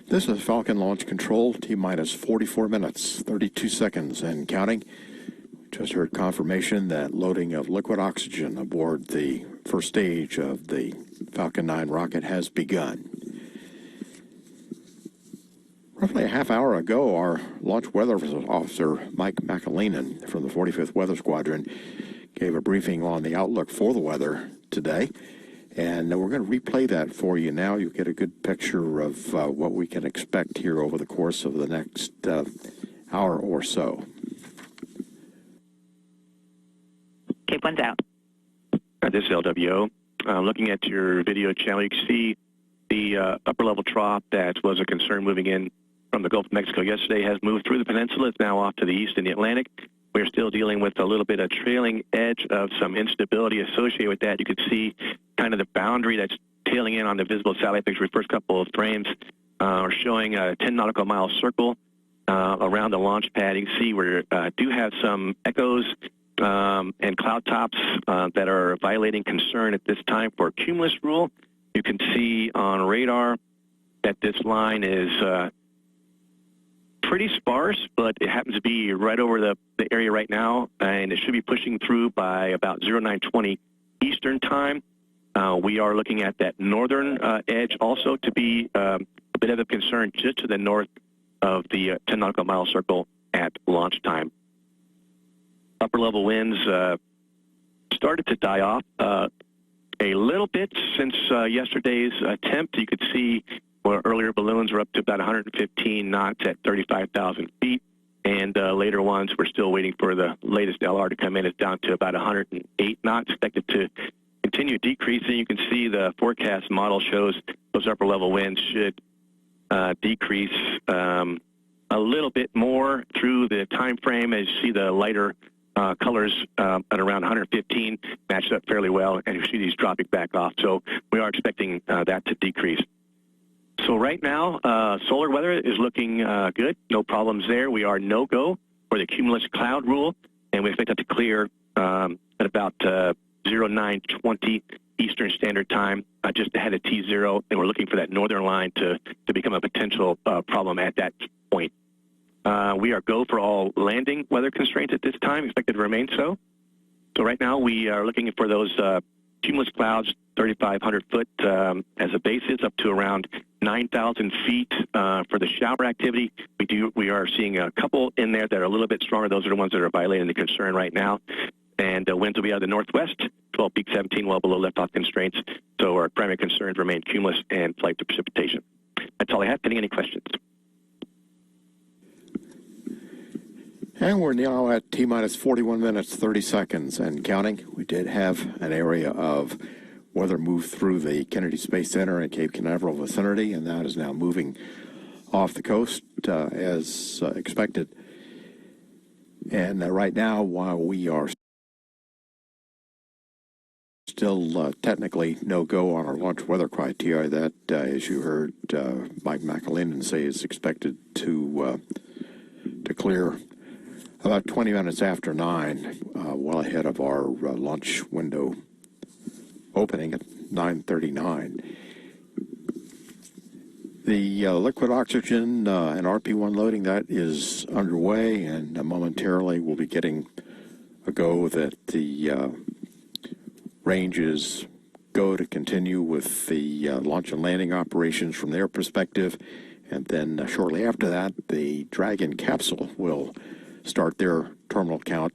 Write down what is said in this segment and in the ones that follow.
This is Falcon Launch Control, T-minus 44 minutes, 32 seconds and counting. Just heard confirmation that loading of liquid oxygen aboard the first stage of the Falcon 9 rocket has begun. Roughly a half hour ago, our launch weather officer, Mike McAleenan from the 45th Weather Squadron, gave a briefing on the outlook for the weather today. And we're going to replay that for you now. You'll get a good picture of what we can expect here over the course of the next hour or so. Cape 1's out. This is LWO. Looking at your video channel, you can see the upper level trough that was a concern moving in from the Gulf of Mexico yesterday has moved through the peninsula. It's now off to the east in the Atlantic. We're still dealing with a little bit of trailing edge of some instability associated with that. You can see kind of the boundary that's tailing in on the visible satellite picture. The first couple of frames are showing a 10 nautical mile circle around the launch pad. You can see we do have some echoes and cloud tops that are violating concern at this time for cumulus rule. You can see on radar that this line is pretty sparse, but it happens to be right over the area right now, and it should be pushing through by about 0920 Eastern time. We are looking at that northern edge also to be a bit of a concern just to the north of the 10 nautical mile circle at launch time. Upper level winds started to die off a little bit since yesterday's attempt. You could see where earlier balloons were up to about 115 knots at 35,000 feet, and later ones we're still waiting for the latest LR to come in. It's down to about 108 knots, expected to continue decreasing. You can see the forecast model shows those upper level winds should decrease a little bit more through the time frame. As you see the lighter colors at around 115 matched up fairly well, and you see these dropping back off. So we are expecting that to decrease. So right now, solar weather is looking good. No problems there. We are no-go for the cumulus cloud rule, and we expect that to clear at about 0920 Eastern Standard Time, just ahead of T0, and we're looking for that northern line to become a potential problem at that point. We are go for all landing weather constraints at this time, expected to remain so. So right now we are looking for those cumulus clouds, 3,500 foot as a basis, up to around 9,000 feet for the shower activity. We are seeing a couple in there that are a little bit stronger. Those are the ones that are violating the concern right now. And winds will be out of the northwest, 12 peak 17, well below liftoff constraints. So our primary concerns remain cumulus and flight to precipitation. That's all I have. Any questions? And we're now at T-minus 41 minutes, 30 seconds and counting. We did have an area of weather move through the Kennedy Space Center and Cape Canaveral vicinity, and that is now moving off the coast as expected. And right now, while we are still technically no-go on our launch weather criteria, that, as you heard Mike McAleenan say, is expected to clear about 20 minutes after 9, well ahead of our launch window opening at 9:39. The liquid oxygen and RP1 loading, that is underway, and momentarily we'll be getting a go that the range is go to continue with the launch and landing operations from their perspective. And then shortly after that, the Dragon capsule will start their terminal count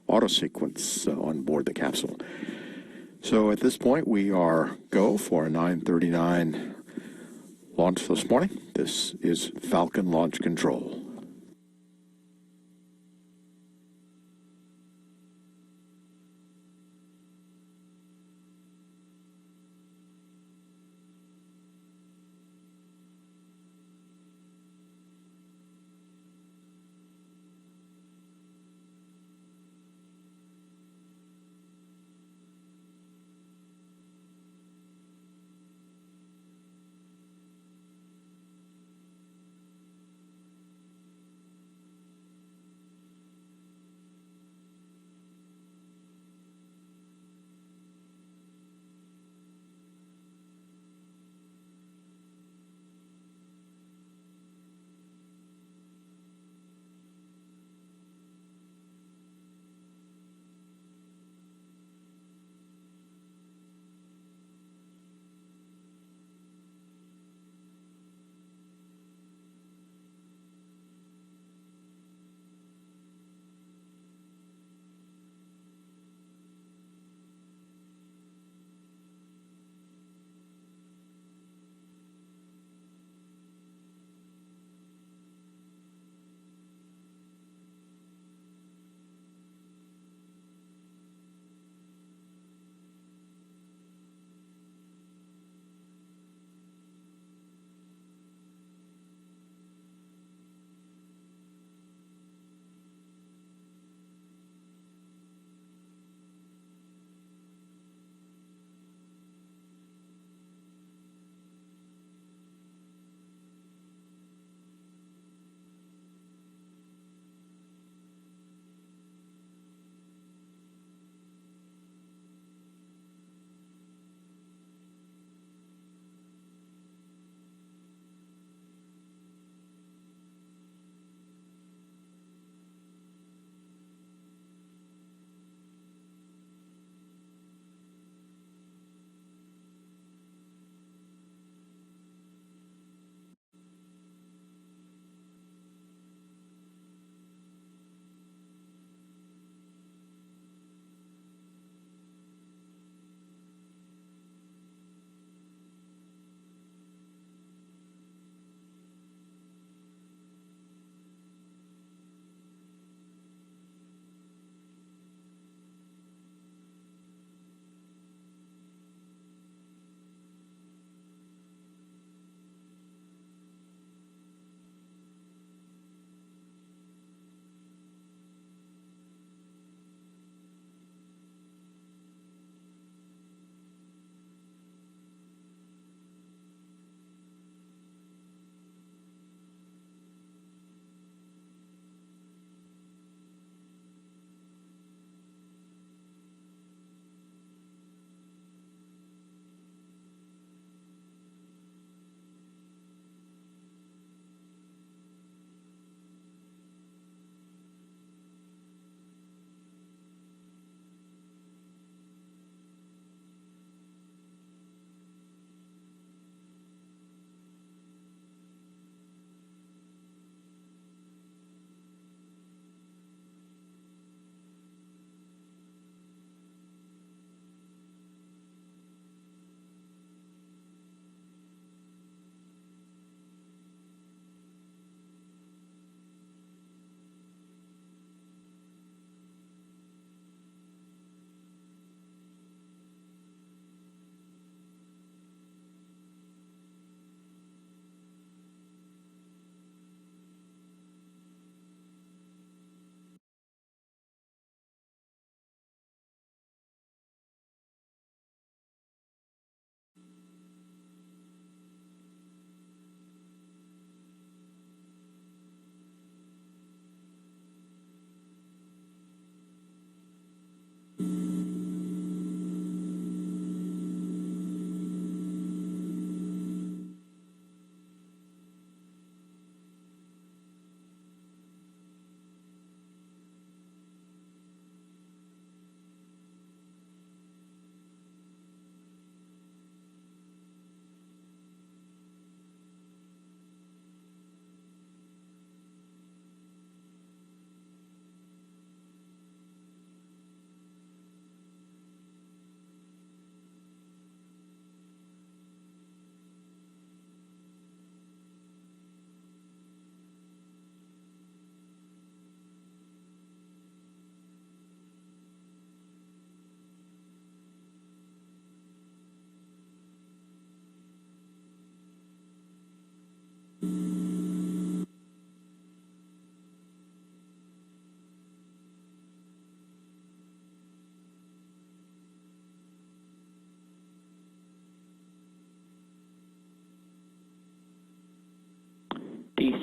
auto sequence on board the capsule. So at this point, we are go for a 9:39 launch this morning. This is Falcon Launch Control.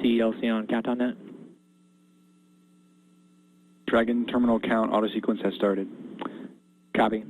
CLC on countdown net. Dragon terminal count auto sequence has started. Copy.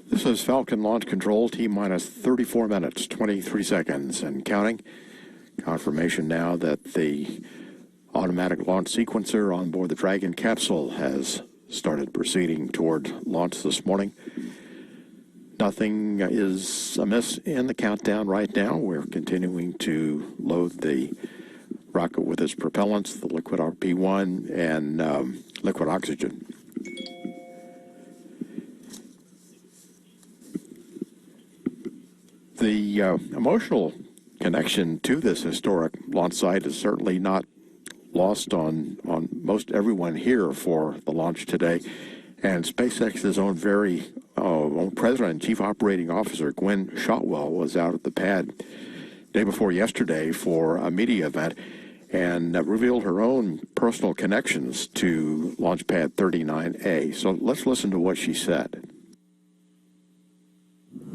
This is Falcon Launch Control, T-minus 34 minutes, 23 seconds, and counting. Confirmation now that the automatic launch sequencer on board the Dragon capsule has started proceeding toward launch this morning. Nothing is amiss in the countdown right now. We're continuing to load the rocket with its propellants, the liquid RP-1 and liquid oxygen. The emotional connection to this historic launch site is certainly not lost on most everyone here for the launch today. And SpaceX's own own president and chief operating officer, Gwen Shotwell, was out at the pad day before yesterday for a media event and revealed her own personal connections to Launch Pad 39A. So let's listen to what she said.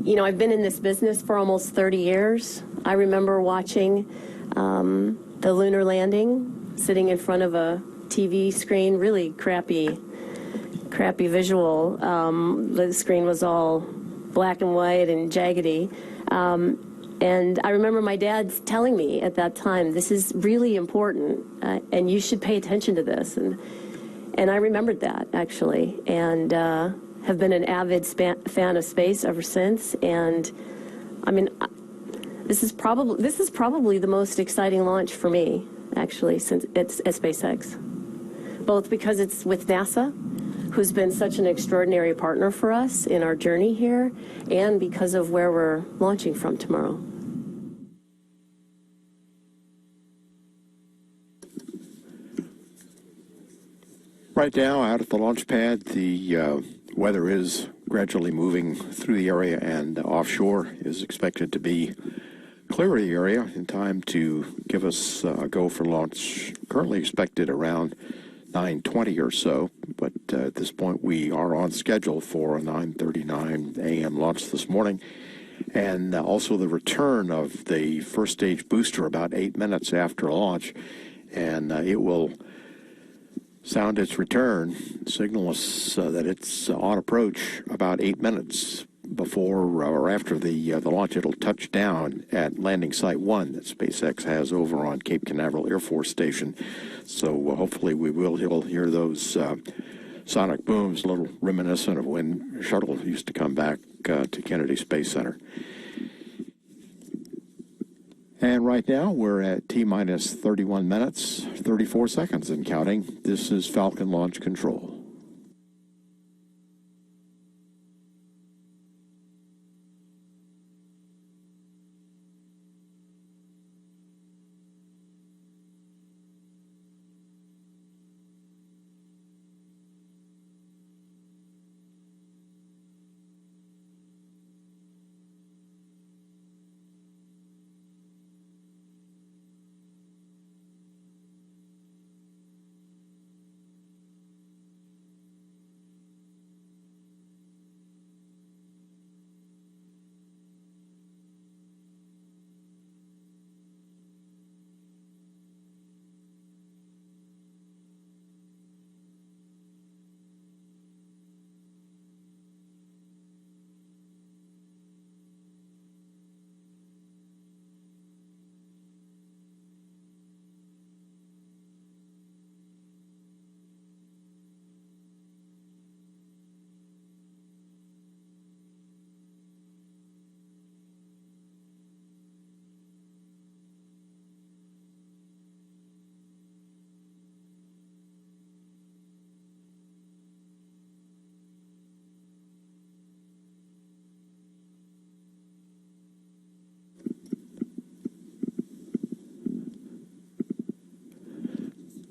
You know, I've been in this business for almost 30 years. I remember watching the lunar landing, sitting in front of a TV screen, really crappy visual. The screen was all black and white and jaggedy. And I remember my dad telling me at that time, this is really important, and you should pay attention to this. And I remembered that, actually, and have been an avid fan of space ever since. And I mean, this is probably the most exciting launch for me, actually, since it's at SpaceX. Both because it's with NASA, who's been such an extraordinary partner for us in our journey here, and because of where we're launching from tomorrow. Right now, out at the launch pad, the weather is gradually moving through the area, and offshore is expected to be clear of the area in time to give us a go for launch. Currently expected around 9:20 or so, but at this point we are on schedule for a 9:39 a.m. launch this morning, and also the return of the first stage booster about 8 minutes after launch, and it will sound its return, signal us that it's on approach about 8 minutes before or after the launch. It'll touch down at landing site 1 that SpaceX has over on Cape Canaveral Air Force Station. So hopefully we'll hear those sonic booms, a little reminiscent of when shuttle used to come back to Kennedy Space Center. And right now, we're at T-minus 31 minutes, 34 seconds and counting. This is Falcon Launch Control.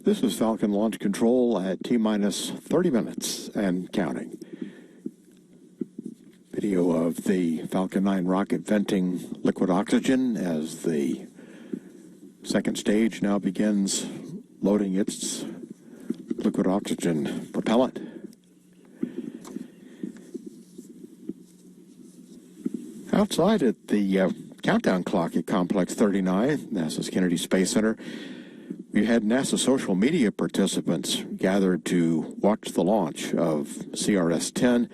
This is Falcon Launch Control at T-minus 30 minutes and counting. Video of the Falcon 9 rocket venting liquid oxygen as the second stage now begins loading its liquid oxygen propellant. Outside at the countdown clock at Complex 39, NASA's Kennedy Space Center, we had NASA social media participants gathered to watch the launch of Crs-10.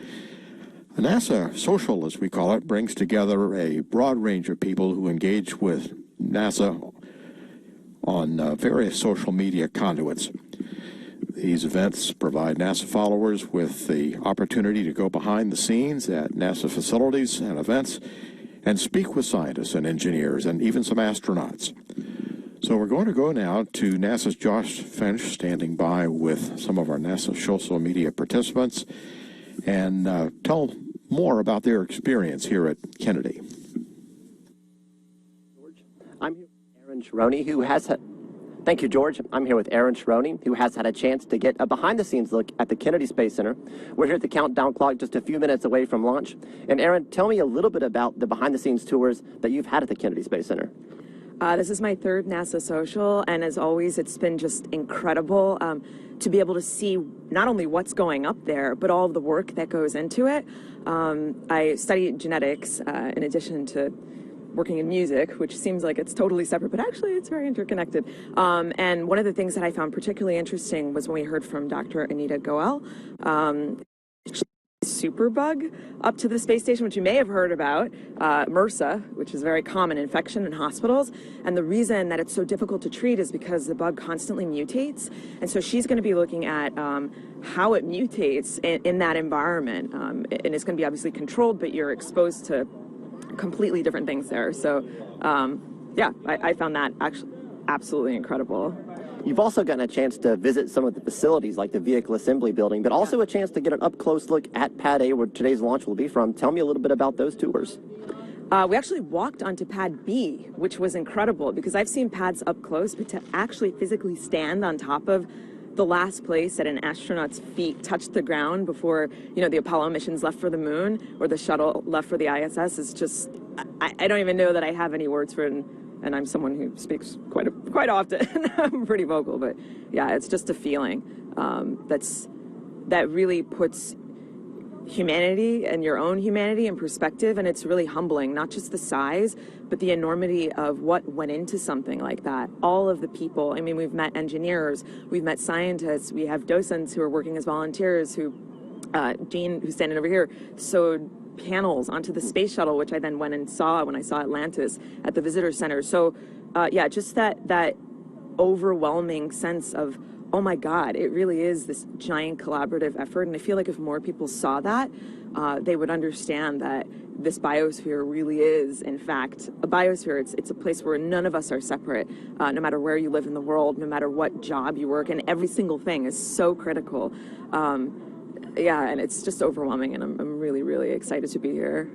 A NASA social, as we call it, brings together a broad range of people who engage with NASA on various social media conduits. These events provide NASA followers with the opportunity to go behind the scenes at NASA facilities and events and speak with scientists and engineers and even some astronauts. So we're going to go now to NASA's Josh Finch, standing by with some of our NASA social media participants, and tell more about their experience here at Kennedy. I'm here with Aaron Sharoni, who has Thank you, George. I'm here with Aaron Sharoni, who has had a chance to get a behind-the-scenes look at the Kennedy Space Center. We're here at the countdown clock just a few minutes away from launch. And Aaron, tell me a little bit about the behind-the-scenes tours that you've had at the Kennedy Space Center. This is my third NASA social, and as always, it's been just incredible to be able to see not only what's going up there, but all of the work that goes into it. I study genetics in addition to working in music, which seems like it's totally separate, but actually it's very interconnected. And one of the things that I found particularly interesting was when we heard from Dr. Anita Goel, superbug up to the space station, which you may have heard about, MRSA, which is a very common infection in hospitals. And the reason that it's so difficult to treat is because the bug constantly mutates. And so she's going to be looking at how it mutates in that environment. And it's going to be obviously controlled, but you're exposed to completely different things there. So, yeah, I found that actually absolutely incredible. You've also gotten a chance to visit some of the facilities like the Vehicle Assembly Building, but also a chance to get an up-close look at Pad A, where today's launch will be from. Tell me a little bit about those tours. We actually walked onto Pad B, which was incredible because I've seen pads up close, but to actually physically stand on top of the last place that an astronaut's feet touched the ground before, you know, the Apollo missions left for the moon or the shuttle left for the ISS is just, I don't even know that I have any words for it. And I'm someone who speaks quite often. I'm pretty vocal, but yeah, it's just a feeling that really puts humanity and your own humanity in perspective, and it's really humbling, not just the size, but the enormity of what went into something like that. All of the people, I mean, we've met engineers, we've met scientists, we have docents who are working as volunteers who, Jean, who's standing over here, sewed panels onto the space shuttle, which I then went and saw when I saw Atlantis at the visitor center. So yeah, just that overwhelming sense of, oh my God, it really is this giant collaborative effort. And I feel like if more people saw that, they would understand that this biosphere really is, in fact, a biosphere. It's a place where none of us are separate, no matter where you live in the world, no matter what job you work in. Every single thing is so critical. Yeah, and it's just overwhelming, and I'm really, really excited to be here.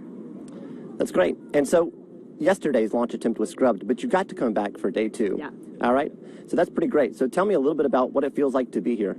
That's great. And so yesterday's launch attempt was scrubbed, but you got to come back for day 2. Yeah. All right. So that's pretty great. So tell me a little bit about what it feels like to be here.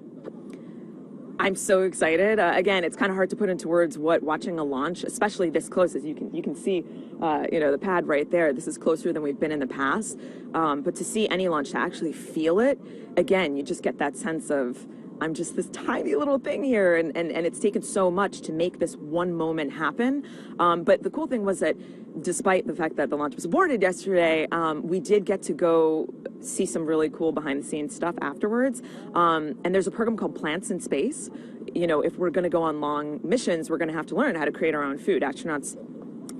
I'm so excited. Again, it's kind of hard to put into words what watching a launch, especially this close, as you can see, you know, the pad right there. This is closer than we've been in the past. But to see any launch, to actually feel it, again, you just get that sense of, I'm just this tiny little thing here, and it's taken so much to make this one moment happen. But the cool thing was that despite the fact that the launch was aborted yesterday, we did get to go see some really cool behind-the-scenes stuff afterwards. And there's a program called Plants in Space. You know, if we're going to go on long missions, we're going to have to learn how to create our own food. Astronauts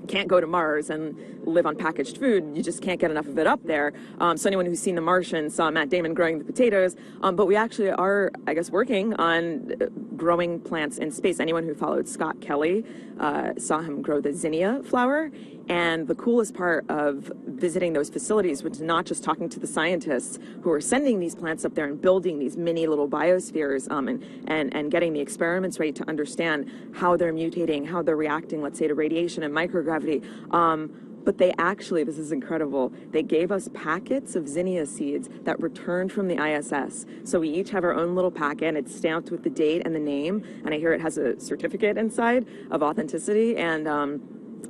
can't go to Mars and live on packaged food. You just can't get enough of it up there. So anyone who's seen The Martian saw Matt Damon growing the potatoes. But we actually are, I guess, working on growing plants in space. Anyone who followed Scott Kelly saw him grow the zinnia flower. And the coolest part of visiting those facilities was not just talking to the scientists who are sending these plants up there and building these mini little biospheres and getting the experiments right to understand how they're mutating, how they're reacting, let's say, to radiation and microgravity. but they actually, this is incredible, they gave us packets of zinnia seeds that returned from the ISS. So we each have our own little packet, and it's stamped with the date and the name, and I hear it has a certificate inside of authenticity, and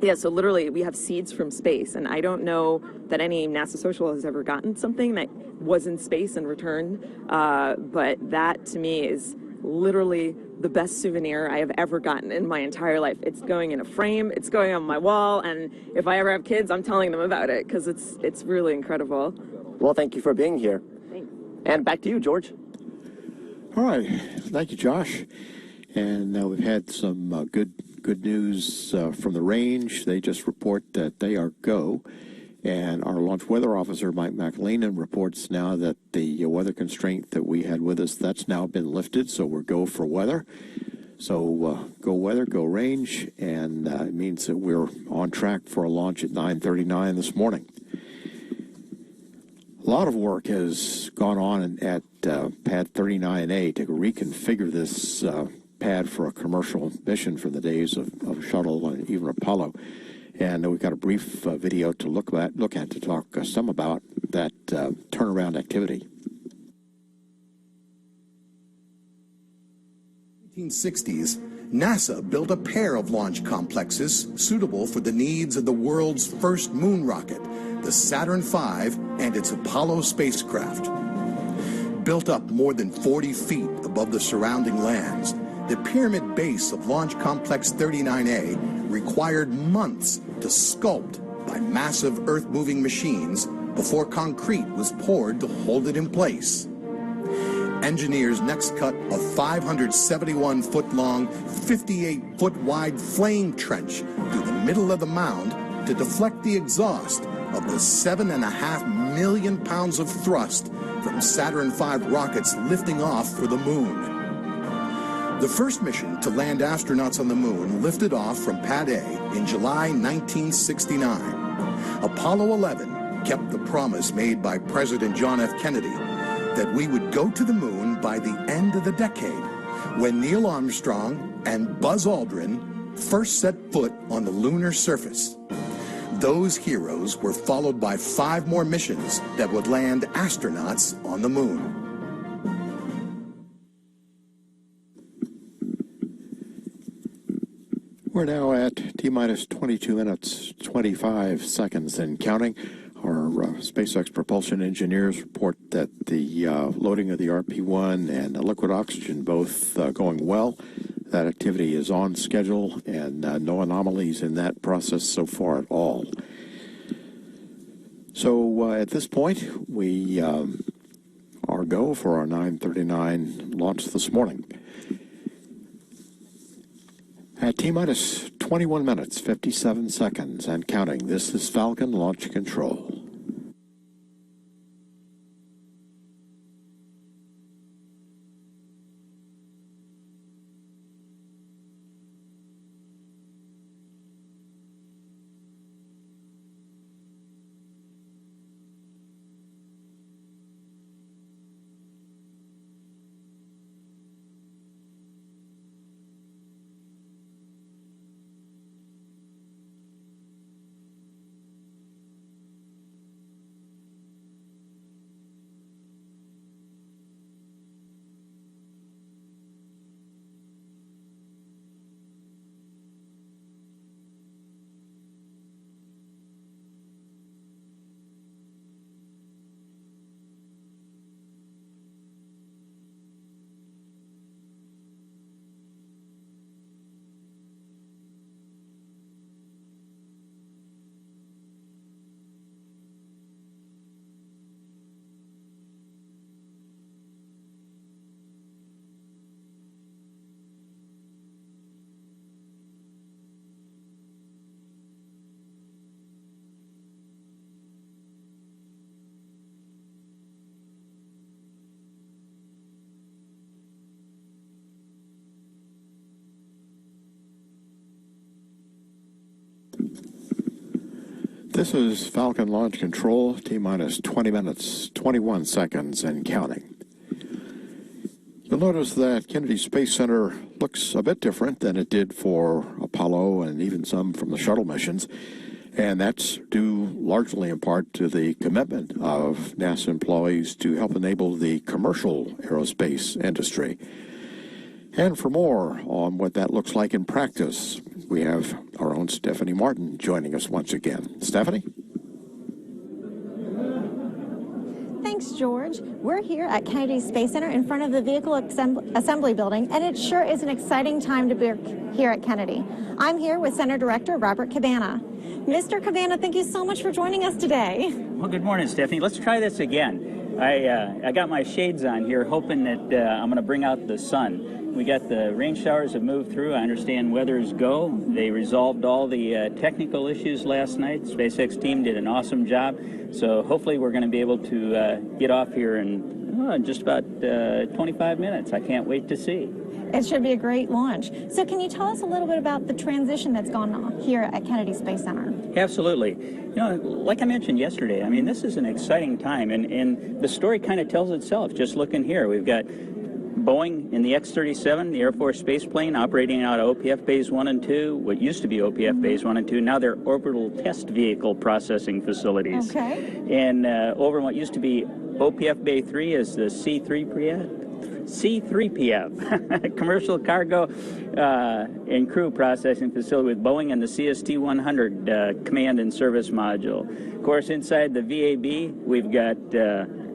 yeah, so literally we have seeds from space, and I don't know that any NASA social has ever gotten something that was in space and returned, but that to me is literally the best souvenir I have ever gotten in my entire life. It's going in a frame, it's going on my wall, and if I ever have kids, I'm telling them about it because it's really incredible. Well, thank you for being here. Thanks. And back to you, George. All right. Thank you, Josh. And we've had some good news from the range. They just report that they are go. And our launch weather officer, Mike McLean, reports now that the weather constraint that we had with us, that's now been lifted, so we're go for weather. So go weather, go range, and it means that we're on track for a launch at 9:39 this morning. A lot of work has gone on at Pad 39A to reconfigure this pad for a commercial mission from the days of Shuttle and even Apollo. And we've got a brief video to look at to talk some about that turnaround activity. 1960s, NASA built a pair of launch complexes suitable for the needs of the world's first moon rocket, the Saturn V and its Apollo spacecraft. Built up more than 40 feet above the surrounding lands, the pyramid base of Launch Complex 39A required months to sculpt by massive earth-moving machines before concrete was poured to hold it in place. Engineers next cut a 571-foot-long, 58-foot-wide flame trench through the middle of the mound to deflect the exhaust of the 7.5 million pounds of thrust from Saturn V rockets lifting off for the moon. The first mission to land astronauts on the moon lifted off from Pad A in July 1969. Apollo 11 kept the promise made by President John F. Kennedy that we would go to the moon by the end of the decade, when Neil Armstrong and Buzz Aldrin first set foot on the lunar surface. Those heroes were followed by 5 more missions that would land astronauts on the moon. We're now at T-minus 22 minutes, 25 seconds and counting. Our SpaceX propulsion engineers report that the loading of the RP-1 and liquid oxygen both going well. That activity is on schedule and no anomalies in that process so far at all. So at this point, we are go for our 9:39 launch this morning. At T-minus 21 minutes, 57 seconds and counting, this is Falcon Launch Control. This is Falcon Launch Control, T-minus 20 minutes, 21 seconds and counting. You'll notice that Kennedy Space Center looks a bit different than it did for Apollo and even some from the shuttle missions. And that's due largely in part to the commitment of NASA employees to help enable the commercial aerospace industry. And for more on what that looks like in practice, we have our own Stephanie Martin joining us once again. Stephanie? Thanks, George. We're here at Kennedy Space Center in front of the Vehicle Assembly Building, and it sure is an exciting time to be here at Kennedy. I'm here with Center Director Robert Cabana. Mr. Cabana, thank you so much for joining us today. Well, good morning, Stephanie. Let's try this again. I got my shades on here, hoping that I'm going to bring out the sun. We got the rain showers have moved through. I understand weather's go. They resolved all the technical issues last night. The Spacex team did an awesome job. So hopefully we're going to be able to get off here in just about 25 minutes. I can't wait to see. It should be a great launch. So can you tell us a little bit about the transition that's gone on here at Kennedy Space Center? Absolutely. You know, like I mentioned yesterday, I mean, this is an exciting time, and the story kind of tells itself. Just looking here, we've got Boeing in the X-37, the Air Force space plane, operating out of OPF Bays 1 and 2, what used to be OPF Bays 1 and 2, now they're orbital test vehicle processing facilities. Okay. And over in what used to be OPF Bay 3 is the C-3PF, Commercial Cargo and Crew Processing Facility with Boeing and the CST-100 Command and Service Module. Of course, inside the VAB, we've got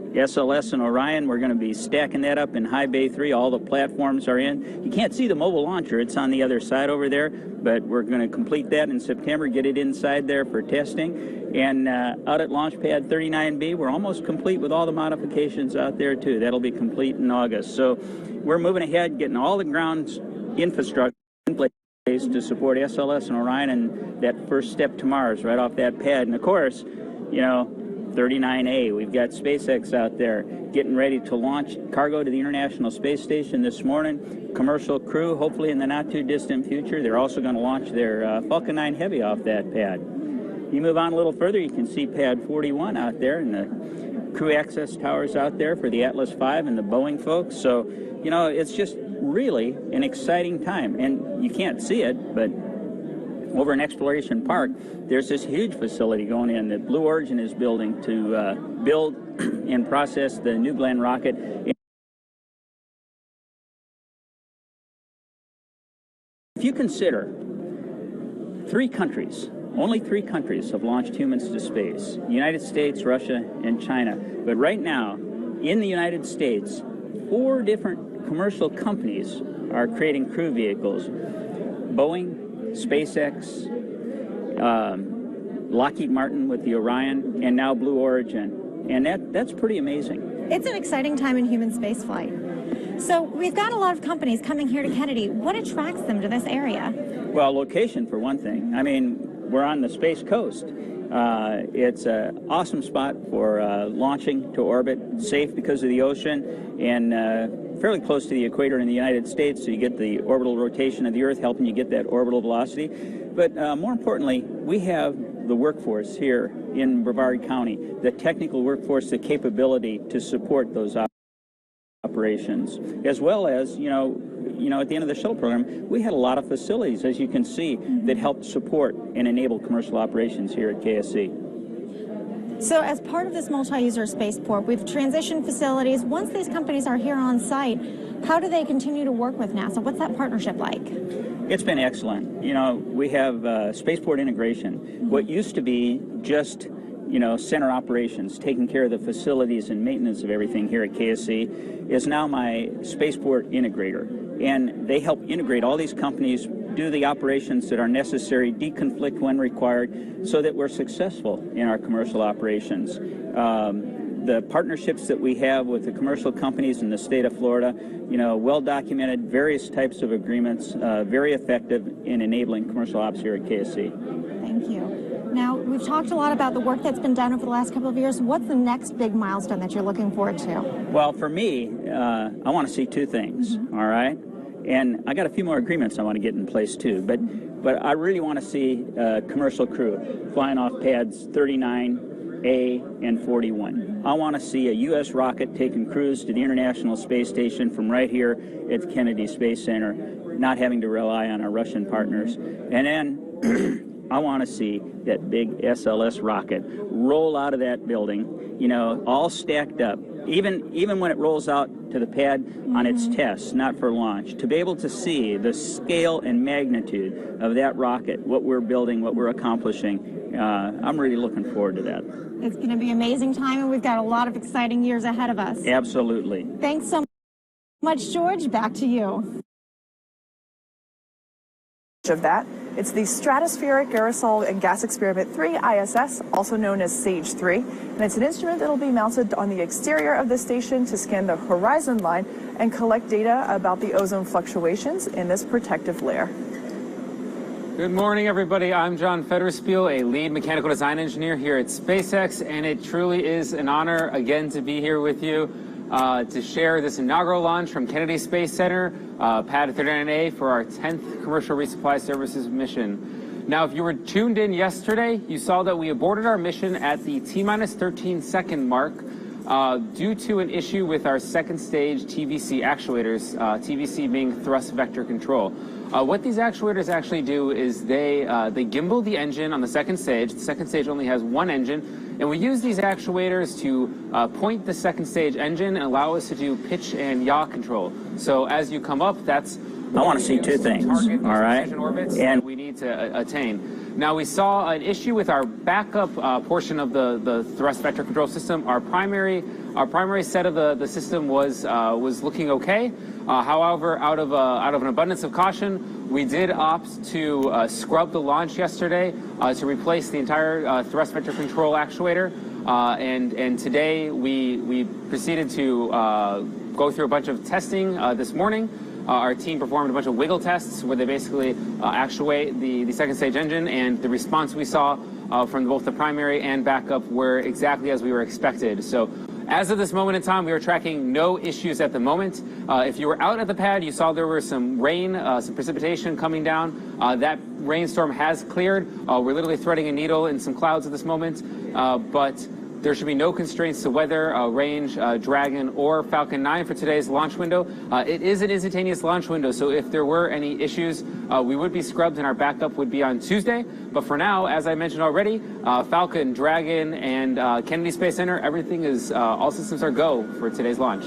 SLS and Orion. We're going to be stacking that up in High Bay 3. All the platforms are in. You can't see the mobile launcher. It's on the other side over there, but we're going to complete that in September, get it inside there for testing. And out at Launch Pad 39B, we're almost complete with all the modifications out there, too. That'll be complete in August. So we're moving ahead, getting all the ground infrastructure in place to support SLS and Orion, and that first step to Mars right off that pad. And, of course, you know, 39A, we've got SpaceX out there getting ready to launch cargo to the International Space Station this morning. Commercial crew, hopefully in the not-too-distant future. They're also going to launch their Falcon 9 Heavy off that pad. You move on a little further, you can see Pad 41 out there and the crew access towers out there for the Atlas V and the Boeing folks. So, you know, it's just really an exciting time. And you can't see it, but over in Exploration Park, there's this huge facility going in that Blue Origin is building to build and process the New Glenn rocket. If you consider only three countries have launched humans to space: the United States, Russia, and China. But right now, in the United States, 4 different commercial companies are creating crew vehicles. Boeing, SpaceX, Lockheed Martin with the Orion, and now Blue Origin. And that's pretty amazing. It's an exciting time in human spaceflight. So we've got a lot of companies coming here to Kennedy. What attracts them to this area? Well, location, for one thing. I mean, we're on the Space Coast. It's an awesome spot for launching to orbit, safe because of the ocean, and fairly close to the equator in the United States, so you get the orbital rotation of the Earth, helping you get that orbital velocity. But more importantly, we have the workforce here in Brevard County, the technical workforce, the capability to support those operations, as well as, you know, at the end of the shuttle program, we had a lot of facilities, as you can see, that helped support and enable commercial operations here at KSC. So as part of this multi-user spaceport, we've transitioned facilities. Once these companies are here on site, how do they continue to work with NASA? What's that partnership like? It's been excellent. You know, we have spaceport integration. What used to be just, you know, center operations, taking care of the facilities and maintenance of everything here at KSC, is now my spaceport integrator. And they help integrate all these companies, do the operations that are necessary, deconflict when required, so that we're successful in our commercial operations. The partnerships that we have with the commercial companies in the state of Florida, you know, well documented, various types of agreements, very effective in enabling commercial ops here at KSC. Thank you. Now, we've talked a lot about the work that's been done over the last couple of years. What's the next big milestone that you're looking forward to? Well, for me, I want to see 2 things, all right? And I got a few more agreements I want to get in place, too. But I really want to see commercial crew flying off pads 39A and 41. I want to see a U.S. rocket taking crews to the International Space Station from right here at the Kennedy Space Center, not having to rely on our Russian partners. And then I want to see that big SLS rocket roll out of that building, you know, all stacked up. Even when it rolls out to the pad on its tests, not for launch, to be able to see the scale and magnitude of that rocket, what we're building, what we're accomplishing, I'm really looking forward to that. It's going to be an amazing time, and we've got a lot of exciting years ahead of us. Absolutely. Thanks so much, George. Back to you. Of that. It's the Stratospheric Aerosol and Gas Experiment 3 ISS, also known as SAGE 3, and it's an instrument that will be mounted on the exterior of the station to scan the horizon line and collect data about the ozone fluctuations in this protective layer. Good morning, everybody. I'm John Federspiel, a lead mechanical design engineer here at SpaceX, and it truly is an honor again to be here with you to share this inaugural launch from Kennedy Space Center, Pad 39A, for our 10th Commercial Resupply Services mission. Now, if you were tuned in yesterday, you saw that we aborted our mission at the T-minus 13-second mark due to an issue with our second stage TVC actuators, TVC being thrust vector control. What these actuators actually do is they gimbal the engine on the second stage. The second stage only has one engine. And we use these actuators to point the second stage engine and allow us to do pitch and yaw control. So as you come up, that's... I want to see two things, all right? And we need to attain. Now, we saw an issue with our backup portion of the thrust vector control system. Our primary set of the system was looking okay. However, out of an abundance of caution, we did opt to scrub the launch yesterday to replace the entire thrust vector control actuator. And today we proceeded to go through a bunch of testing this morning. Our team performed a bunch of wiggle tests where they basically actuate the second stage engine, and the response we saw from both the primary and backup were exactly as we were expected. So as of this moment in time, we are tracking no issues at the moment. If you were out at the pad, you saw there were some rain, some precipitation coming down. That rainstorm has cleared. We're literally threading a needle in some clouds at this moment, but there should be no constraints to weather, range, Dragon, or Falcon 9 for today's launch window. It is an instantaneous launch window, so if there were any issues, we would be scrubbed and our backup would be on Tuesday. But for now, as I mentioned already, Falcon, Dragon, and Kennedy Space Center, everything is, all systems are go for today's launch.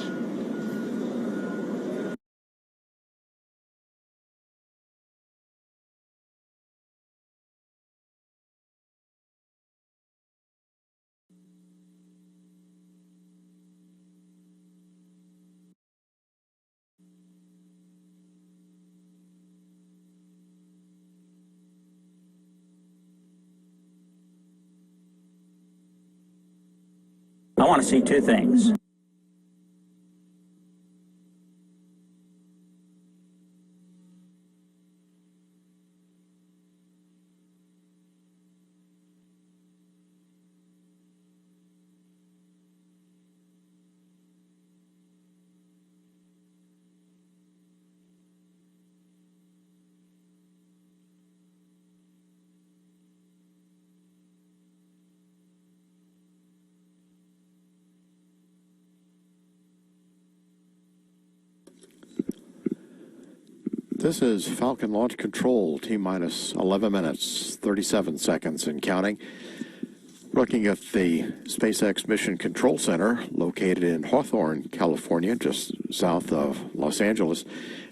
I want to see two things. This is Falcon Launch Control, T-minus 11 minutes, 37 seconds and counting. Looking at the SpaceX Mission Control Center, located in Hawthorne, California, just south of Los Angeles.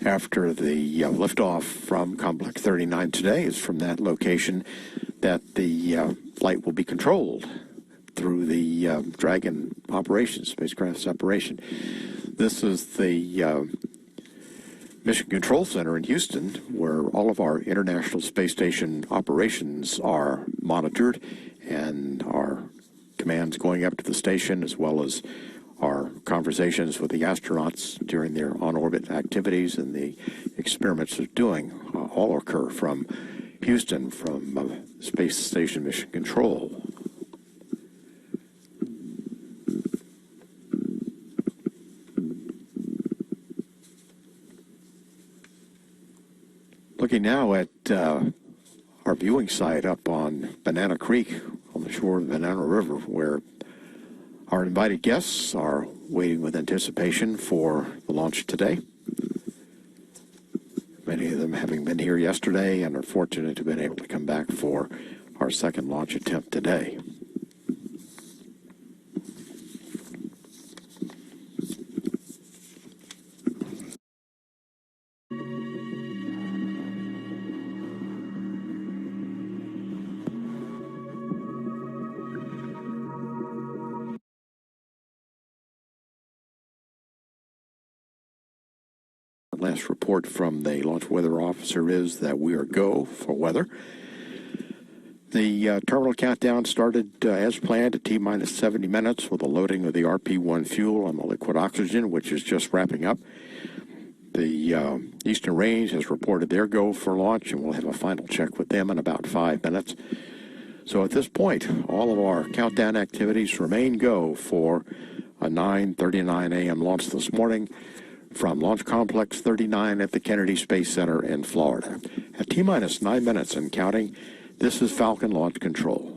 After the liftoff from Complex 39 today, is from that location that the flight will be controlled through the Dragon operation, spacecraft's operation. This is the Mission Control Center in Houston, where all of our International Space Station operations are monitored, and our commands going up to the station, as well as our conversations with the astronauts during their on-orbit activities and the experiments they're doing, all occur from Houston, from Space Station Mission Control. Looking now at our viewing site up on Banana Creek on the shore of the Banana River, where our invited guests are waiting with anticipation for the launch today. many of them having been here yesterday and are fortunate to have been able to come back for our second launch attempt today. Last report from the launch weather officer is that we are go for weather. The terminal countdown started as planned at T-minus 70 minutes with the loading of the RP-1 fuel on the liquid oxygen, which is just wrapping up. The Eastern Range has reported their go for launch, and we'll have a final check with them in about 5 minutes. So at this point, all of our countdown activities remain go for a 9:39 a.m. launch this morning from Launch Complex 39 at the Kennedy Space Center in Florida. At T-minus 9 minutes and counting, this is Falcon Launch Control.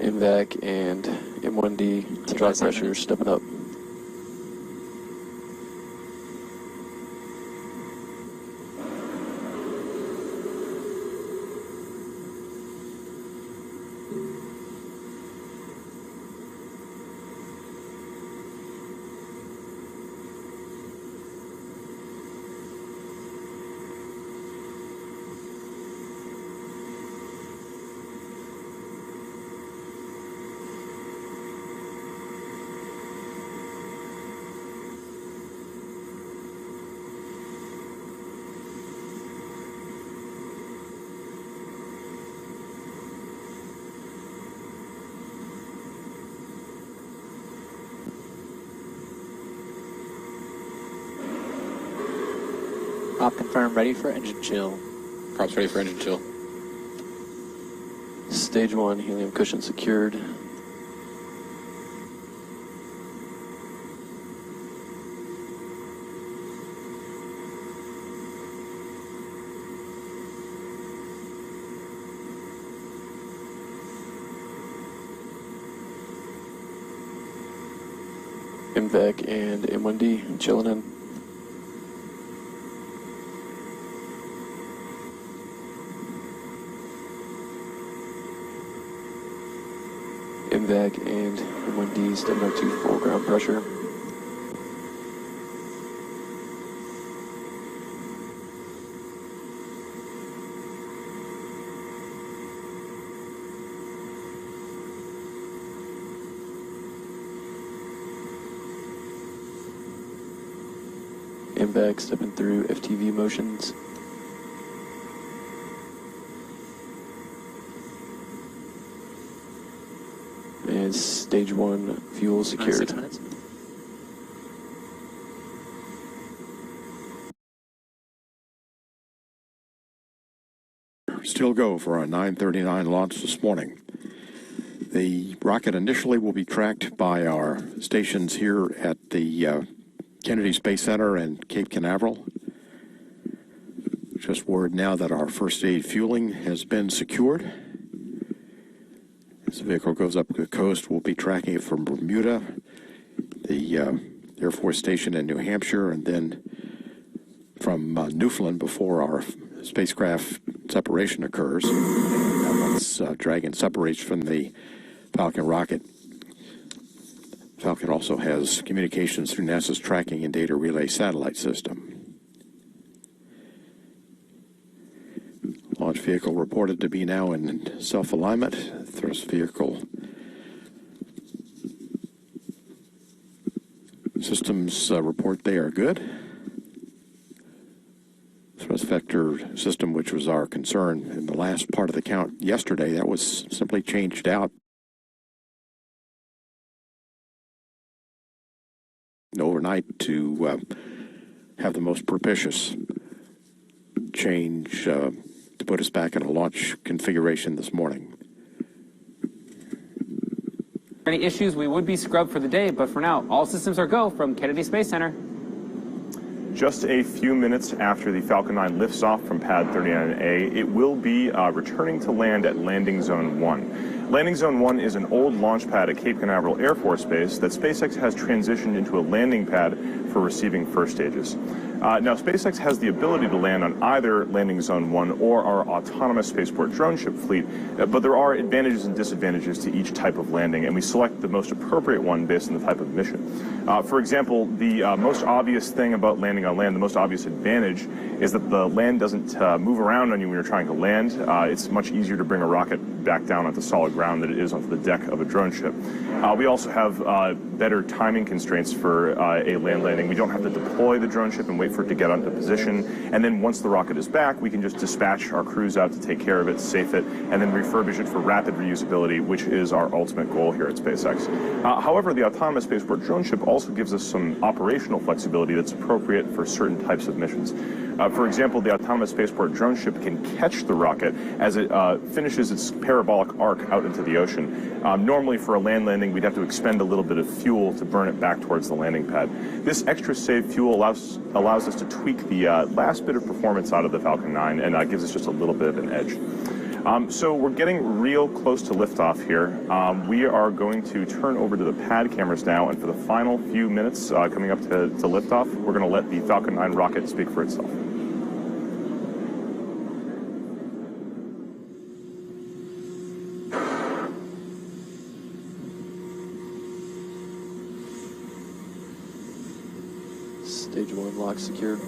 MVAC and M1D hydraulic pressure stepping up. Prop confirmed, ready for engine chill. Props ready for engine chill. Stage 1, helium cushion secured. MVAC and M1D chilling in. MVAC and M1D stepping up to full ground pressure. MVAC stepping through FTV motions. And stage 1 fuel secured. 6 minutes. Still go for our 9:39 launch this morning. The rocket initially will be tracked by our stations here at the Kennedy Space Center and Cape Canaveral. Just word now that our first aid fueling has been secured. As the vehicle goes up the coast, we'll be tracking it from Bermuda, the Air Force Station in New Hampshire, and then from Newfoundland before our spacecraft separation occurs. And once Dragon separates from the Falcon rocket, Falcon also has communications through NASA's Tracking and Data Relay Satellite System. Launch vehicle reported to be now in self-alignment. Thrust vehicle systems report they are good. Thrust vector system, which was our concern in the last part of the count yesterday. That was simply changed out overnight to have the most propitious change to put us back in a launch configuration this morning. Any issues, we would be scrubbed for the day, but for now, all systems are go from Kennedy Space Center. Just a few minutes after the Falcon 9 lifts off from Pad 39A, it will be returning to land at Landing Zone 1. Landing Zone 1 is an old launch pad at Cape Canaveral Air Force Base that SpaceX has transitioned into a landing pad for receiving first stages. Now, SpaceX has the ability to land on either Landing Zone 1 or our autonomous spaceport drone ship fleet, but there are advantages and disadvantages to each type of landing, and we select the most appropriate one based on the type of mission. For example, the most obvious thing about landing on land, the most obvious advantage, is that the land doesn't move around on you when you're trying to land. It's much easier to bring a rocket back down onto solid ground than it is onto the deck of a drone ship. We also have better timing constraints for a land landing. We don't have to deploy the drone ship and wait for it to get onto position, and then once the rocket is back, we can just dispatch our crews out to take care of it, safe it, and then refurbish it for rapid reusability, which is our ultimate goal here at SpaceX. However, the autonomous spaceport drone ship also gives us some operational flexibility that's appropriate for certain types of missions. For example, the autonomous spaceport drone ship can catch the rocket as it finishes its parabolic arc out into the ocean. Normally, for a land landing, we'd have to expend a little bit of fuel to burn it back towards the landing pad. This extra saved fuel allows us to tweak the last bit of performance out of the Falcon 9 and gives us just a little bit of an edge. So we're getting real close to liftoff here. We are going to turn over to the pad cameras now, and for the final few minutes coming up to liftoff, we're going to let the Falcon 9 rocket speak for itself. Stage 1 lock secured.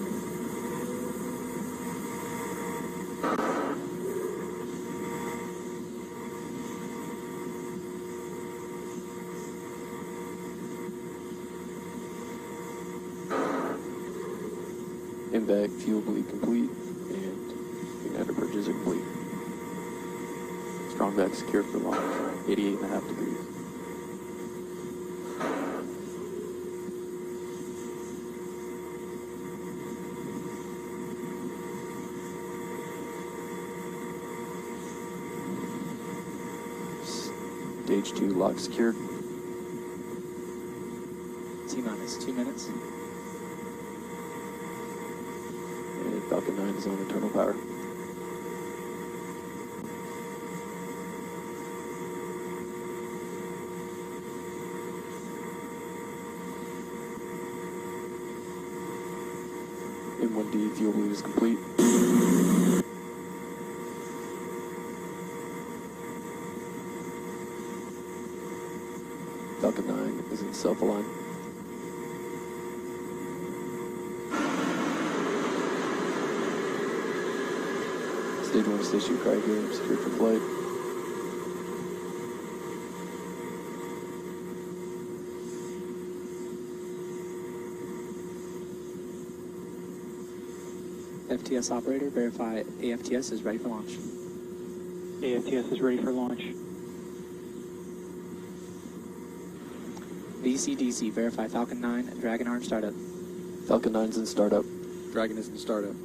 In-bag fuel bleed complete, and igniter bridges are complete. Strong bag secured for launch, 88.5 degrees. Stage 2 lock secured. T-minus 2 minutes. And Falcon 9 is on internal power. M1D fuel bleed is complete. Falcon 9 is in self-align. Stage 1, Stage 2 cryogenic secured for flight. FTS operator, verify AFTS is ready for launch. AFTS is ready for launch. VCDC, verify Falcon 9 and Dragon Arm startup. Falcon 9's in startup. Dragon is in startup.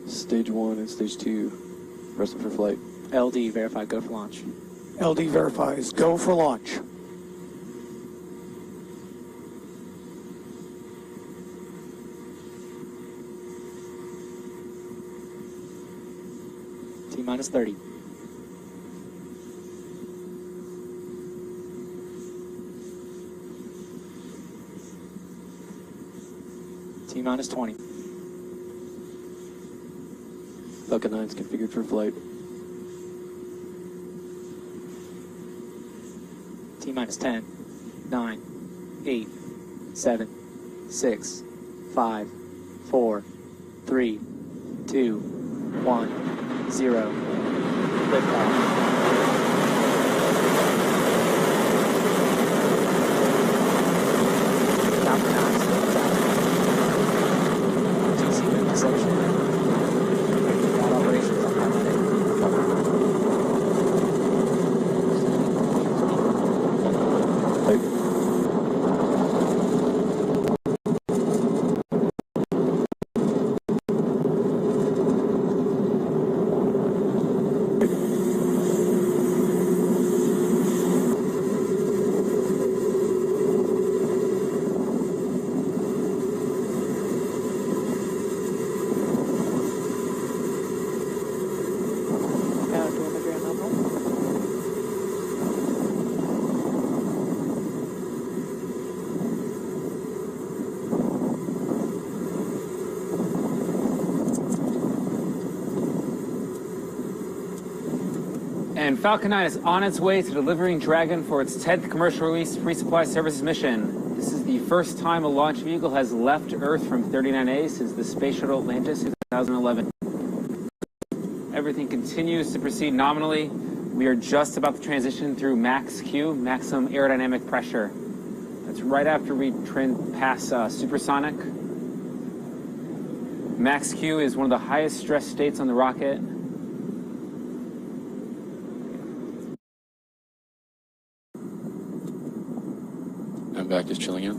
Stage 1 and Stage 2 resting for flight. LD, verify go for launch. LD verifies go for launch. T-minus 30. T-minus 20. Falcon 9's configured for flight. T-minus 10, 9, 8, 7, 6, 5, 4, 3, 2, 1, 0. Liftoff. And Falcon 9 is on its way to delivering Dragon for its 10th commercial release resupply services mission. This is the first time a launch vehicle has left Earth from 39A since the Space Shuttle Atlantis in 2011. Everything continues to proceed nominally. We are just about to transition through Max Q, maximum aerodynamic pressure. That's right after we pass supersonic. Max Q is one of the highest stress states on the rocket. I'm back, just chilling out.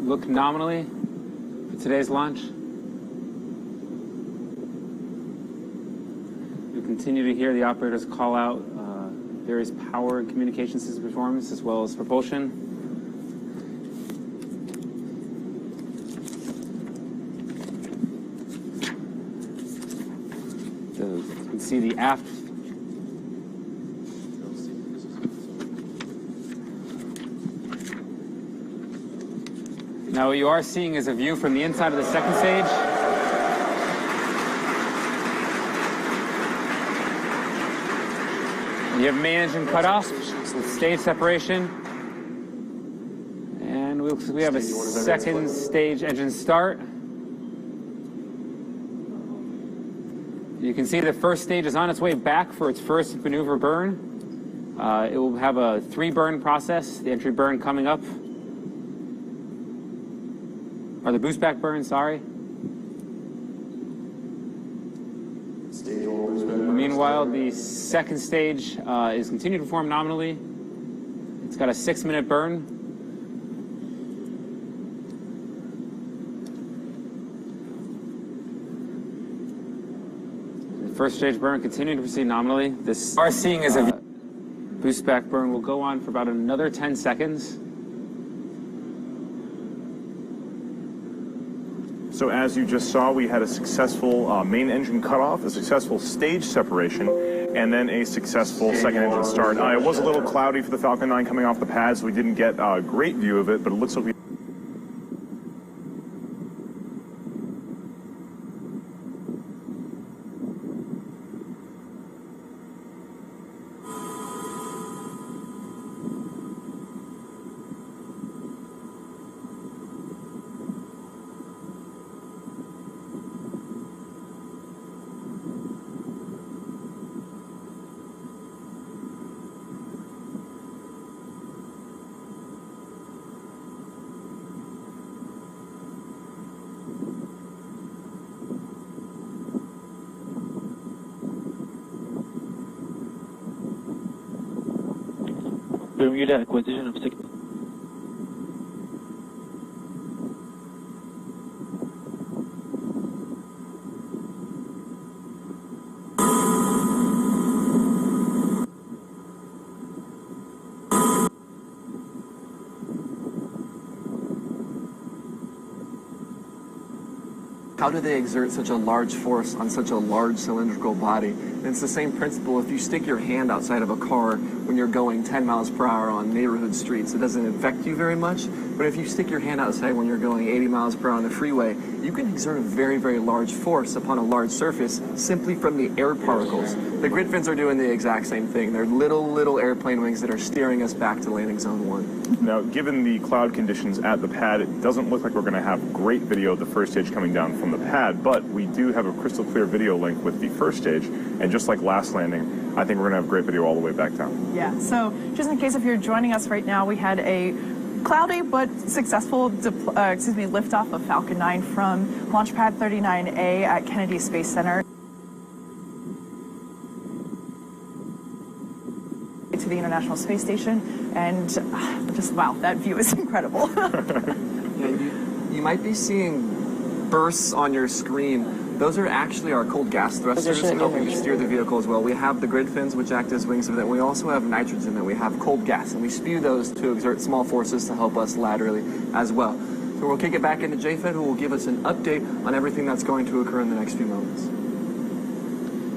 Look nominally for today's launch. You'll continue to hear the operators call out various power and communication system performance as well as propulsion. You can see the aft. Now what you are seeing is a view from the inside of the second stage. You have main engine cutoff with stage separation. And we have a second stage engine start. You can see the first stage is on its way back for its first maneuver burn. It will have a 3-burn process, the entry burn coming up. Or the boost back burn, sorry. Meanwhile, the second stage is continuing to perform nominally. It's got a 6-minute burn. The first stage burn continuing to proceed nominally. This we are seeing is a boost back burn will go on for about another 10 seconds. So as you just saw, we had a successful main engine cutoff, a successful stage separation, and then a successful second engine start. It was a little cloudy for the Falcon 9 coming off the pad, so we didn't get a great view of it, but it looks like we... Bermuda acquisition of signal. How do they exert such a large force on such a large cylindrical body? And it's the same principle. If you stick your hand outside of a car when you're going 10 miles per hour on neighborhood streets, it doesn't affect you very much. But if you stick your hand outside when you're going 80 miles per hour on the freeway, you can exert a very, very large force upon a large surface simply from the air particles. The grid fins are doing the exact same thing. They're little airplane wings that are steering us back to landing zone 1. Now, given the cloud conditions at the pad, it doesn't look like we're going to have great video of the first stage coming down from the pad, but we do have a crystal clear video link with the first stage, and just like last landing, I think we're going to have great video all the way back down. Yeah, so just in case if you're joining us right now, we had a cloudy but successful liftoff of Falcon 9 from Launch Pad 39A at Kennedy Space Center to the International Space Station, and just wow, that view is incredible. Yeah, you might be seeing bursts on your screen. Those are actually our cold gas thrusters helping to steer the vehicle as well. We have the grid fins, which act as wings, but we also have nitrogen, and we have cold gas, and we spew those to exert small forces to help us laterally as well. So we'll kick it back into JFED, who will give us an update on everything that's going to occur in the next few moments.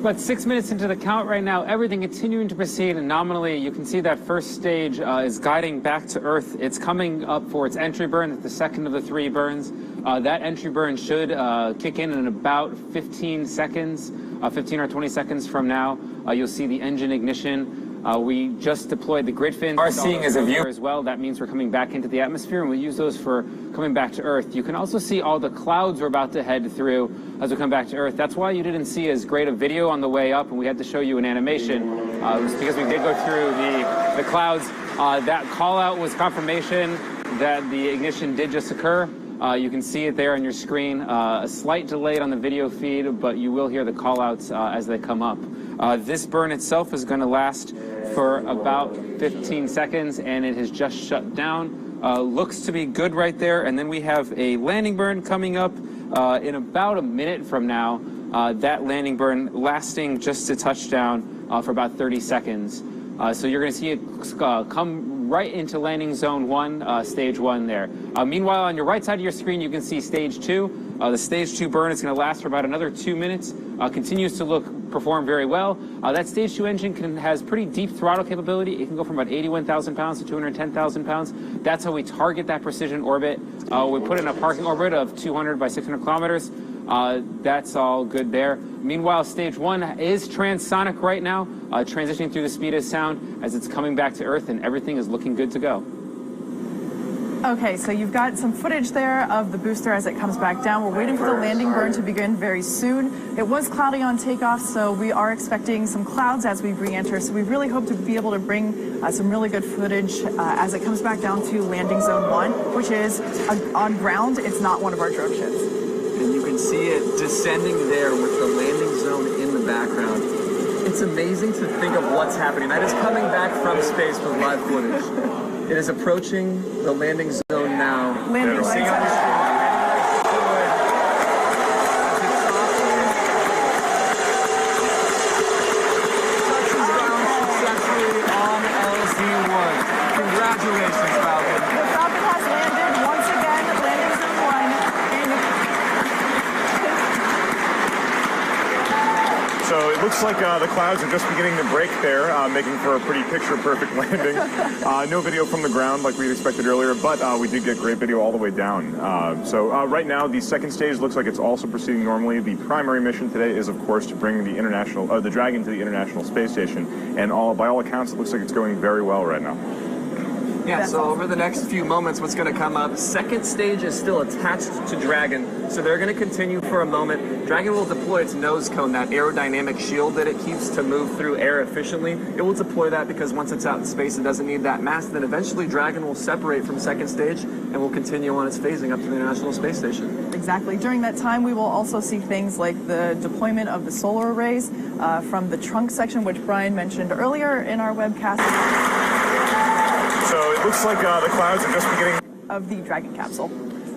About 6 minutes into the count right now, everything continuing to proceed, and nominally you can see that first stage is guiding back to Earth. It's coming up for its entry burn. It's the second of the 3 burns. That entry burn should kick in about 15 seconds, 15 or 20 seconds from now. You'll see the engine ignition. We just deployed the grid fins. Are seeing as a viewer as well. That means we're coming back into the atmosphere, and we'll use those for coming back to Earth. You can also see all the clouds we're about to head through as we come back to Earth. That's why you didn't see as great a video on the way up, and we had to show you an animation. It was because we did go through the clouds. That call out was confirmation that the ignition did just occur. You can see it there on your screen. A slight delay on the video feed, but you will hear the call outs as they come up. This burn itself is going to last for about 15 seconds, and it has just shut down. Looks to be good right there. And then we have a landing burn coming up in about a minute from now. That landing burn lasting just to touchdown for about 30 seconds. So you're going to see it come right into landing zone 1, stage 1 there. Meanwhile, on your right side of your screen, you can see stage 2. The stage 2 burn is going to last for about another 2 minutes. Continues to perform very well. That stage 2 engine has pretty deep throttle capability. It can go from about 81,000 pounds to 210,000 pounds. That's how we target that precision orbit. We put in a parking orbit of 200 by 600 kilometers. That's all good there. Meanwhile, stage 1 is transonic right now, transitioning through the speed of sound as it's coming back to Earth, and everything is looking good to go. Okay, so you've got some footage there of the booster as it comes back down. We're waiting for the landing burn to begin very soon. It was cloudy on takeoff, so we are expecting some clouds as we re-enter. So we really hope to be able to bring some really good footage as it comes back down to landing zone 1, which is on ground. It's not one of our drone ships. And you can see it descending there with the landing zone in the background. It's amazing to think of what's happening. That is coming back from space with live footage. It is approaching the landing zone now. Landing zone. Congratulations, Falcon. The Falcon has landed once again, landing zone 1. So it looks like the clouds are just beginning to break there, making for a pretty picture-perfect landing. No video from the ground like we expected earlier, but we did get great video all the way down. So right now, the second stage looks like it's also proceeding normally. The primary mission today is, of course, to bring the Dragon to the International Space Station, and by all accounts, it looks like it's going very well right now. Yeah, so over the next few moments, what's going to come up, second stage is still attached to Dragon, so they're going to continue for a moment. Dragon will deploy its nose cone, that aerodynamic shield that it keeps to move through air efficiently. It will deploy that because once it's out in space, it doesn't need that mass. Then eventually Dragon will separate from second stage and will continue on its phasing up to the International Space Station. Exactly. During that time, we will also see things like the deployment of the solar arrays from the trunk section, which Brian mentioned earlier in our webcast. So it looks like the clouds are just beginning of the Dragon capsule.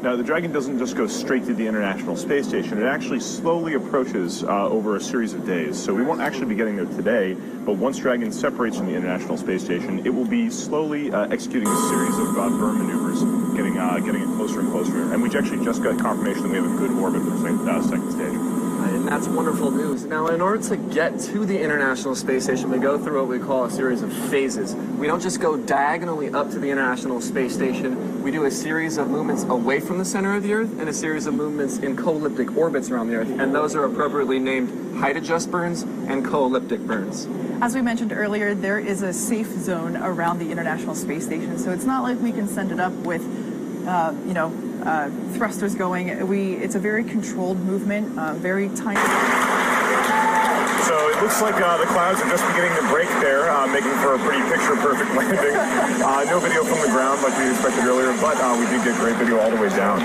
Now, the Dragon doesn't just go straight to the International Space Station. It actually slowly approaches over a series of days. So we won't actually be getting there today, but once Dragon separates from the International Space Station, it will be slowly executing a series of burn maneuvers, getting it closer and closer. And we actually just got confirmation that we have a good orbit for the second stage. And that's wonderful news. Now, in order to get to the International Space Station, we go through what we call a series of phases. We don't just go diagonally up to the International Space Station. We do a series of movements away from the center of the Earth and a series of movements in co-elliptic orbits around the Earth. And those are appropriately named height adjust burns and co-elliptic burns. As we mentioned earlier, there is a safe zone around the International Space Station. So it's not like we can send it up with, thrusters going. It's a very controlled movement, very tiny. So it looks like the clouds are just beginning to break there, making for a pretty picture-perfect landing. No video from the ground like we expected earlier, but we did get great video all the way down.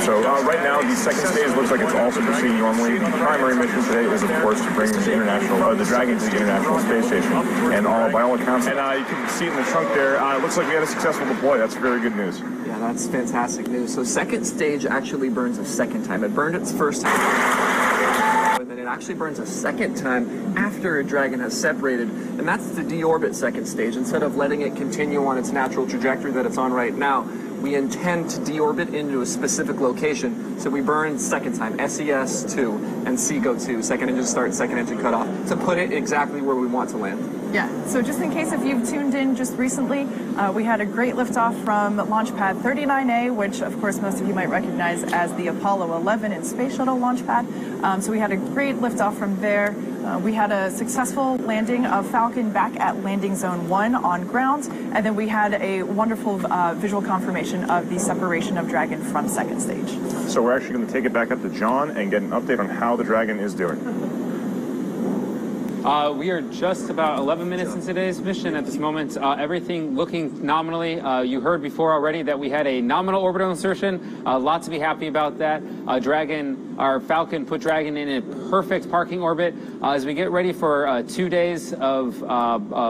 So right now, the second stage looks like it's also proceeding normally. The primary mission today is, of course, to bring the Dragon to the International Space Station, and by all accounts, and you can see it in the trunk there. It looks like we had a successful deploy. That's very good news. Yeah, that's fantastic news. So second stage actually burns a second time. It burned its first time. And then it actually burns a second time after a Dragon has separated, and that's the deorbit second stage. Instead of letting it continue on its natural trajectory that it's on right now, we intend to deorbit into a specific location. So we burn second time, SES-2 and SEGO-2, second engine start, second engine cutoff, to put it exactly where we want to land. Yeah, so just in case if you've tuned in just recently, we had a great liftoff from launch pad 39A, which of course most of you might recognize as the Apollo 11 and Space Shuttle launch pad. So we had a great liftoff from there. We had a successful landing of Falcon back at landing zone 1 on ground, and then we had a wonderful visual confirmation of the separation of Dragon from second stage. So we're actually going to take it back up to John and get an update on how the Dragon is doing. We are just about 11 minutes into today's mission at this moment. Everything looking nominally. You heard before already that we had a nominal orbital insertion. Lot to be happy about that. Our Falcon put Dragon in a perfect parking orbit. As we get ready for 2 days of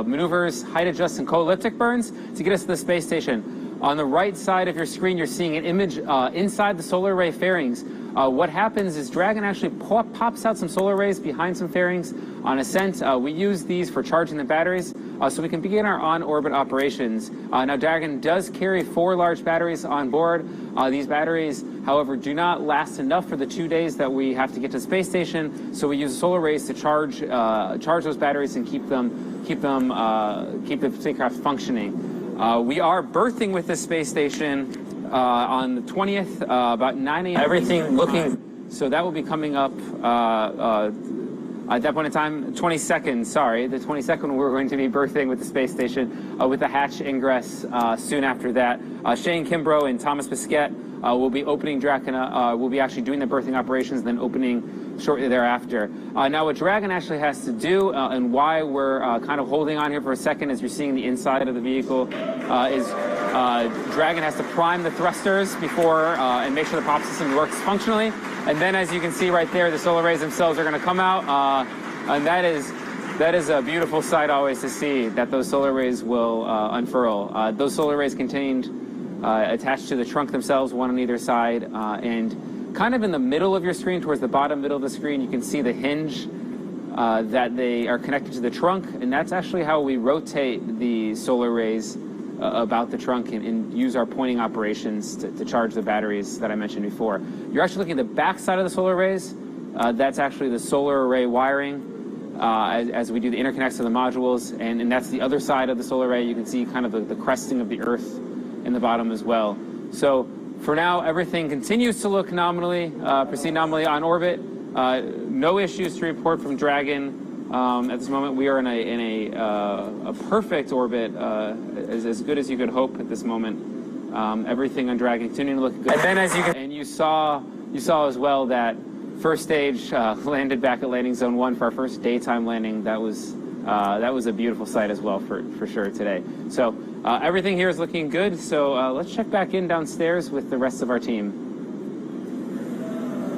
maneuvers, height adjust, and co-elliptic burns to get us to the space station. On the right side of your screen, you're seeing an image inside the solar array fairings. What happens is Dragon actually pops out some solar arrays behind some fairings. On ascent, we use these for charging the batteries so we can begin our on-orbit operations. Now, Dragon does carry 4 large batteries on board. These batteries, however, do not last enough for the 2 days that we have to get to the space station, so we use solar arrays to charge those batteries and keep the spacecraft functioning. We are berthing with the space station on the 20th, about 9 a.m. Everything looking, so that will be coming up at that point in time, 22nd, sorry, the 22nd we're going to be berthing with the space station with the hatch ingress soon after that. Shane Kimbrough and Thomas Bisquette will be opening Dragon, will be actually doing the berthing operations and then opening shortly thereafter. Now what Dragon actually has to do and why we're kind of holding on here for a second as you're seeing the inside of the vehicle is Dragon has to prime the thrusters before and make sure the prop system works functionally. And then as you can see right there, the solar arrays themselves are going to come out. And that is a beautiful sight always to see, that those solar arrays will unfurl. Those solar arrays contained attached to the trunk themselves, one on either side, and kind of in the middle of your screen, towards the bottom middle of the screen, you can see the hinge that they are connected to the trunk, and that's actually how we rotate the solar arrays about the trunk and use our pointing operations to charge the batteries that I mentioned before. You're actually looking at the back side of the solar arrays. That's actually the solar array wiring as we do the interconnects to the modules, and that's the other side of the solar array. You can see kind of the cresting of the Earth in the bottom as well. So for now, everything continues to look nominally, proceed nominally on orbit. No issues to report from Dragon. At this moment, we are in a perfect orbit, as good as you could hope at this moment. Everything on Dragon continuing to look good. And then, as you can, and you saw as well that first stage landed back at landing zone 1 for our first daytime landing. That was a beautiful sight as well for sure today. So everything here is looking good. So let's check back in downstairs with the rest of our team.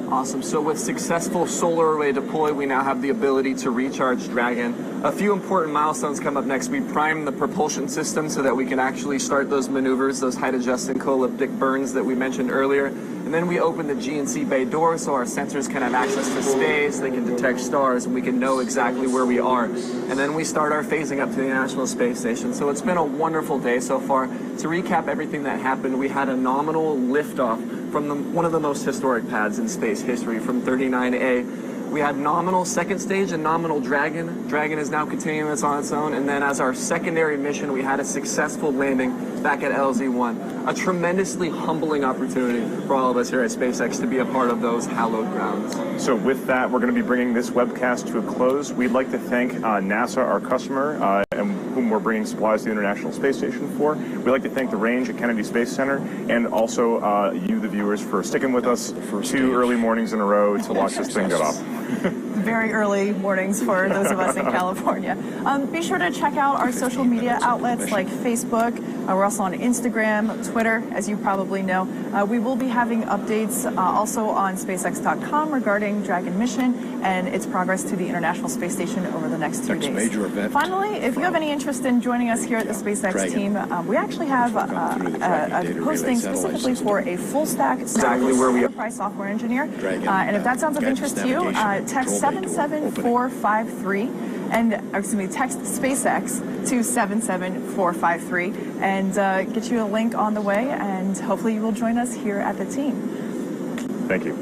Awesome. So with successful solar array deploy, we now have the ability to recharge Dragon. A few important milestones come up next. We prime the propulsion system so that we can actually start those maneuvers, those height adjust and co-elliptic burns that we mentioned earlier. And then we open the GNC bay door so our sensors can have access to space, they can detect stars, and we can know exactly where we are. And then we start our phasing up to the International Space Station. So it's been a wonderful day so far. To recap everything that happened, we had a nominal liftoff from one of the most historic pads in space history, from 39A. We had nominal second stage and nominal Dragon. Dragon is now continuing this on its own. And then as our secondary mission, we had a successful landing back at LZ-1. A tremendously humbling opportunity for all of us here at SpaceX to be a part of those hallowed grounds. So with that, we're going to be bringing this webcast to a close. We'd like to thank NASA, our customer, and whom we're bringing supplies to the International Space Station for. We'd like to thank the Range at Kennedy Space Center, and also you, the viewers, for sticking with us for 2 early mornings in a row to watch this thing get off. Very early mornings for those of us in California. Be sure to check out our social media outlets like Facebook. We're also on Instagram, Twitter, as you probably know. We will be having updates also on SpaceX.com regarding Dragon mission and its progress to the International Space Station over the next 2 days. Major event. Finally, if you have any interest Houston, joining us here at the SpaceX team. We actually have a posting specifically for a full-stack enterprise software engineer. And if that sounds of interest to you, text 77453 and, text SpaceX to 77453 and get you a link on the way, and hopefully you will join us here at the team. Thank you.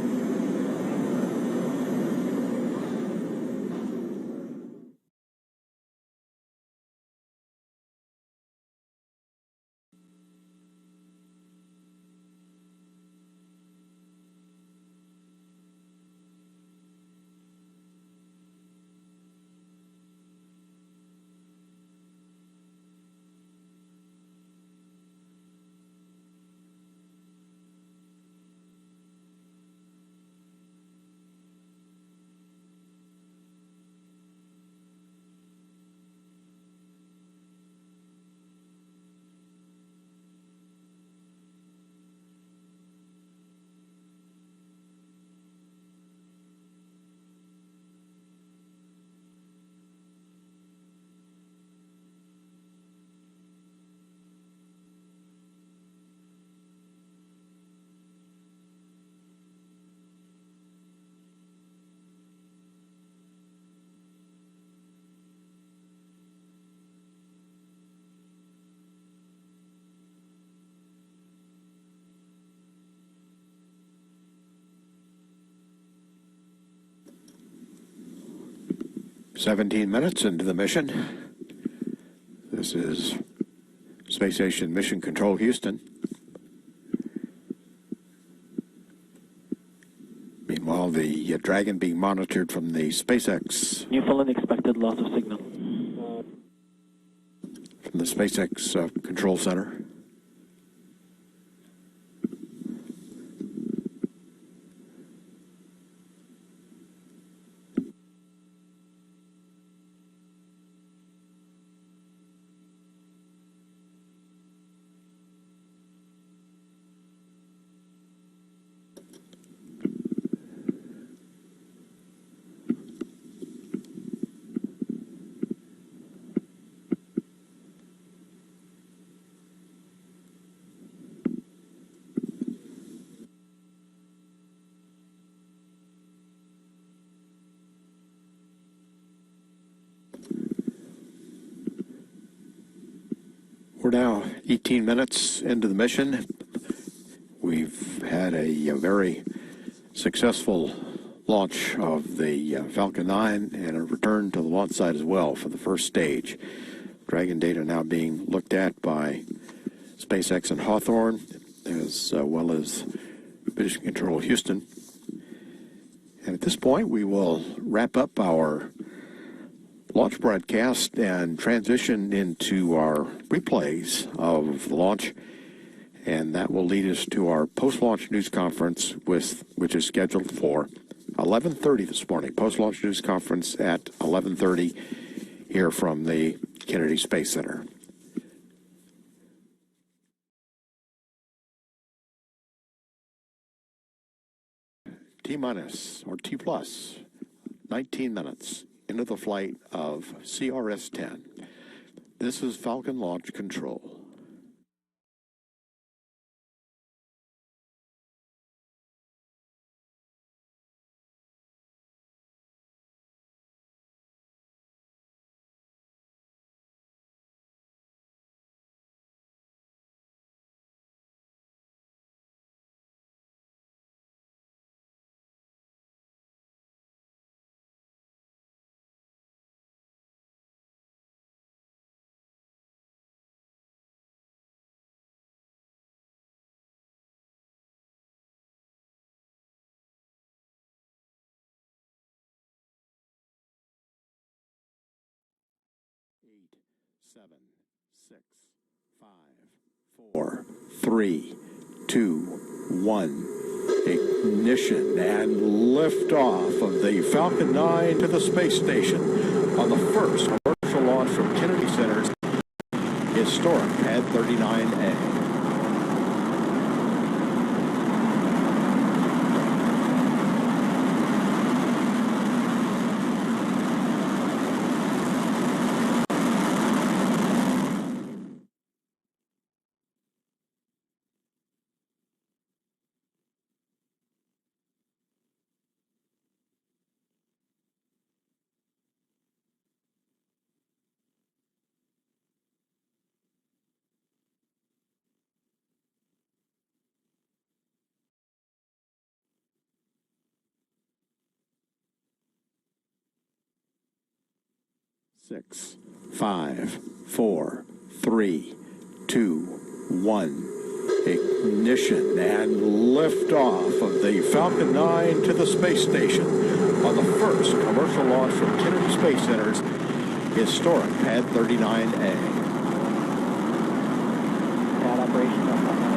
"17 minutes into the mission. This is Space Station Mission Control Houston. Meanwhile, the Dragon being monitored from the SpaceX. Newfoundland expected loss of signal. From the SpaceX Control Center. We're now 18 minutes into the mission. We've had a very successful launch of the Falcon 9 and a return to the launch site as well for the first stage. Dragon data now being looked at by SpaceX and Hawthorne, as well as Mission Control Houston. And at this point, we will wrap up our launch broadcast and transition into our replays of the launch, and that will lead us to our post-launch news conference, which is scheduled for 11:30 this morning. Post-launch news conference at 11:30 here from the Kennedy Space Center. T-minus or T-plus 19 minutes into the flight of Crs-10. This is Falcon Launch Control. Eight, 7, 6, 5, 4, 3, 2, 1. Ignition and liftoff of the Falcon 9 to the space station on the first commercial launch from Kennedy Center's historic Pad 39A. 6, 5, 4, 3, 2, 1. Ignition and liftoff of the Falcon 9 to the space station on the first commercial launch from Kennedy Space Center's historic Pad 39A. Pad operation up on that.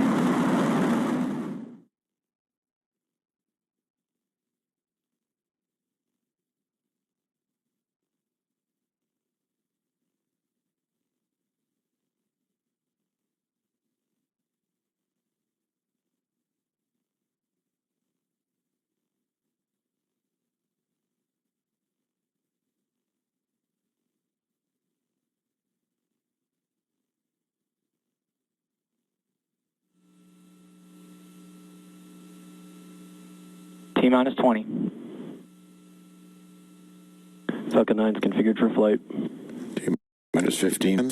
T-minus 20. Falcon 9 is configured for flight. T-minus 15.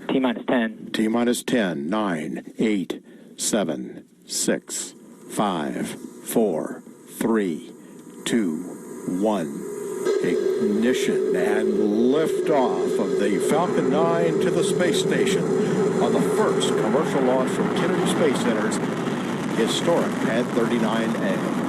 T-minus 10. T-minus 10, 9, 8, 7, 6, 5, 4, 3, 2, 1. Ignition and liftoff of the Falcon 9 to the space station on the first commercial launch from Kennedy Space Center's historic Pad 39A.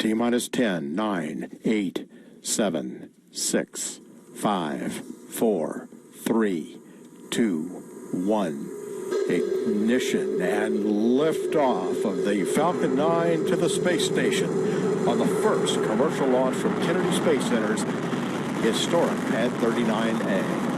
T-minus 10, 9, 8, 7, 6, 5, 4, 3, 2, 1. Ignition and liftoff of the Falcon 9 to the space station on the first commercial launch from Kennedy Space Center's historic Pad 39A.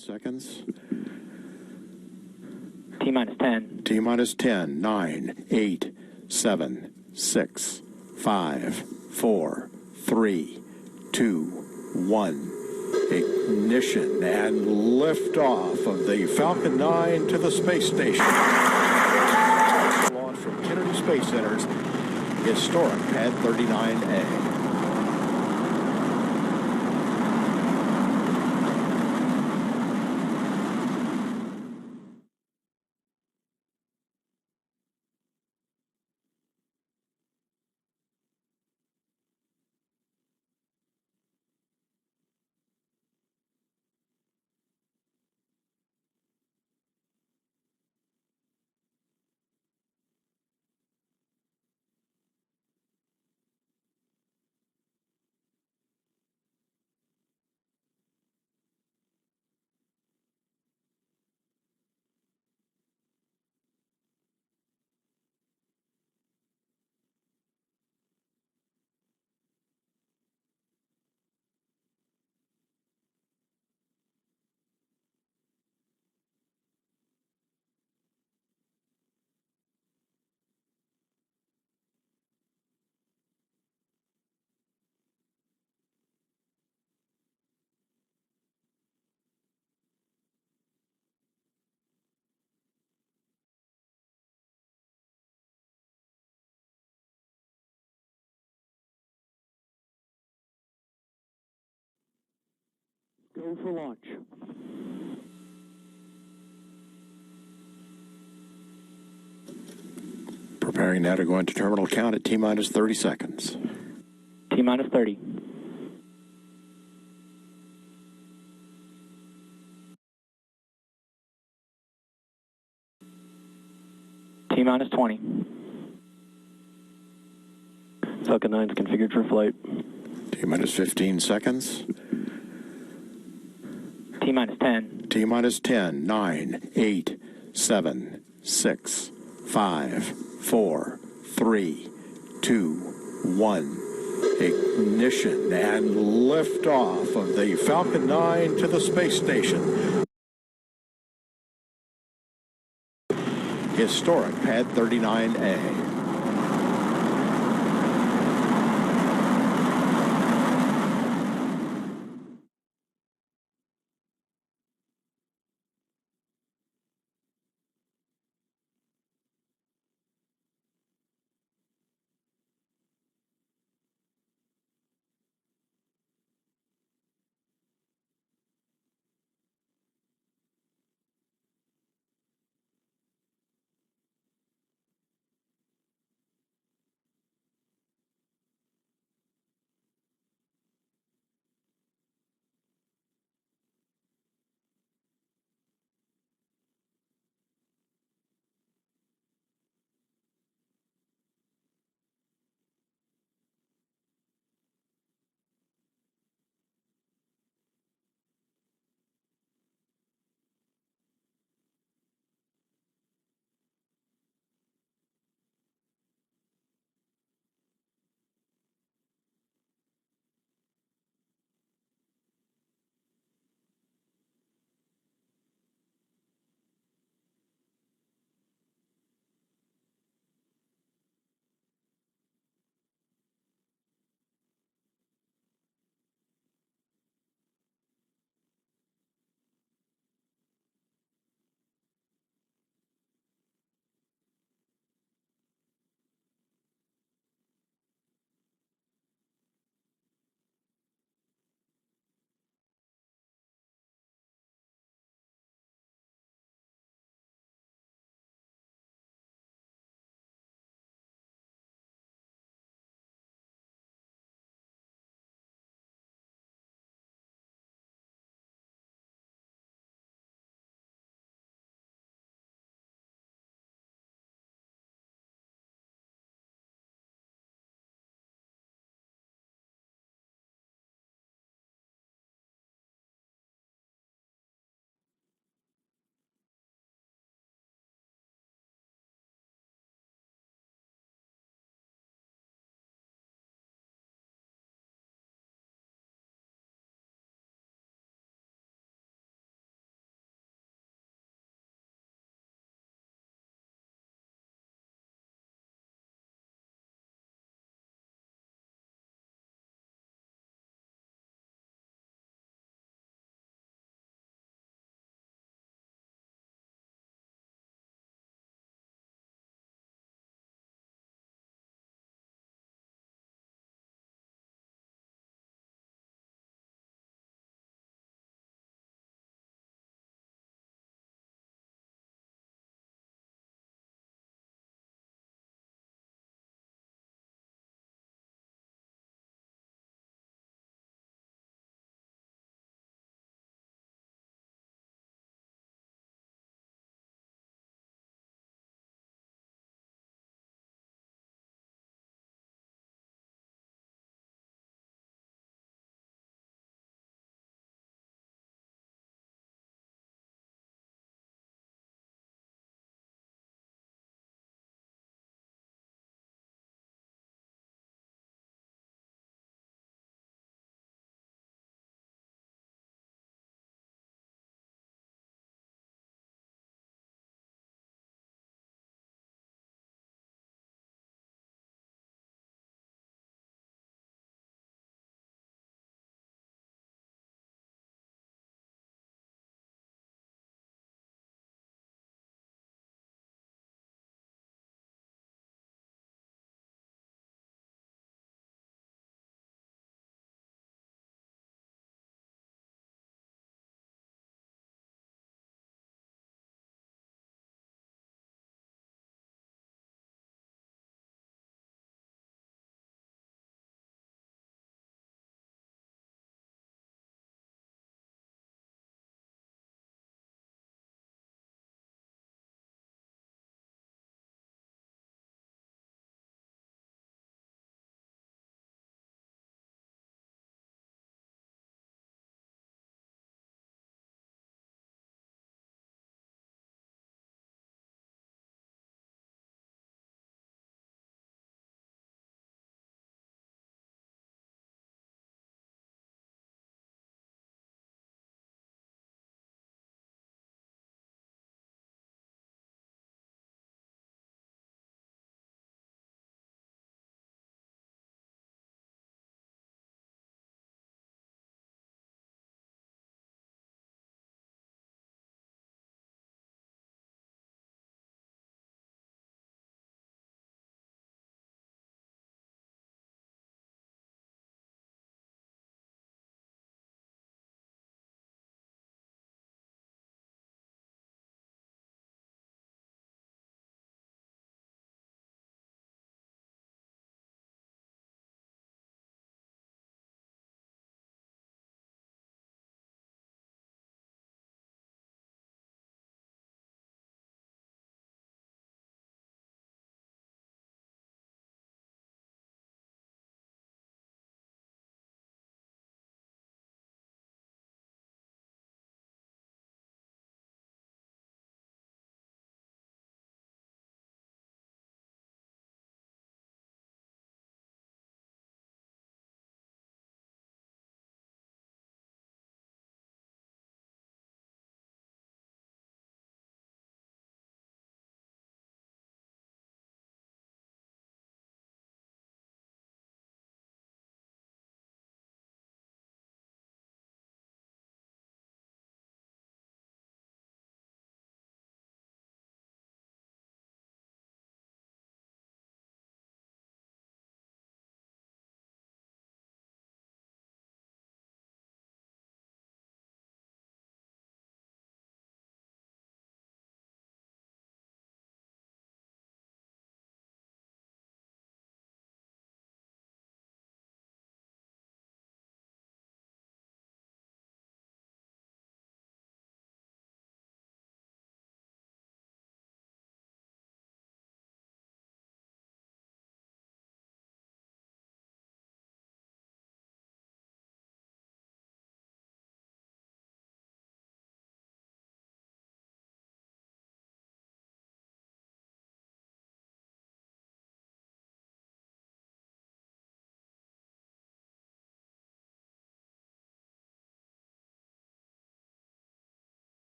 Seconds. T-minus 10. T-minus 10, 9, 8, 7, 6, 5, 4, 3, 2, 1. Ignition and liftoff of the Falcon 9 to the space station. Launch from Kennedy Space Center's historic Pad 39A. Go for launch. Preparing now to go into terminal count at T-minus 30 seconds. T-minus 30. T-minus 20. Falcon 9 is configured for flight. T-minus 15 seconds. T-minus 10. T-minus 10, 9, 8, 7, 6, 5, 4, 3, 2, 1. Ignition and liftoff of the Falcon 9 to the space station. Historic Pad 39A.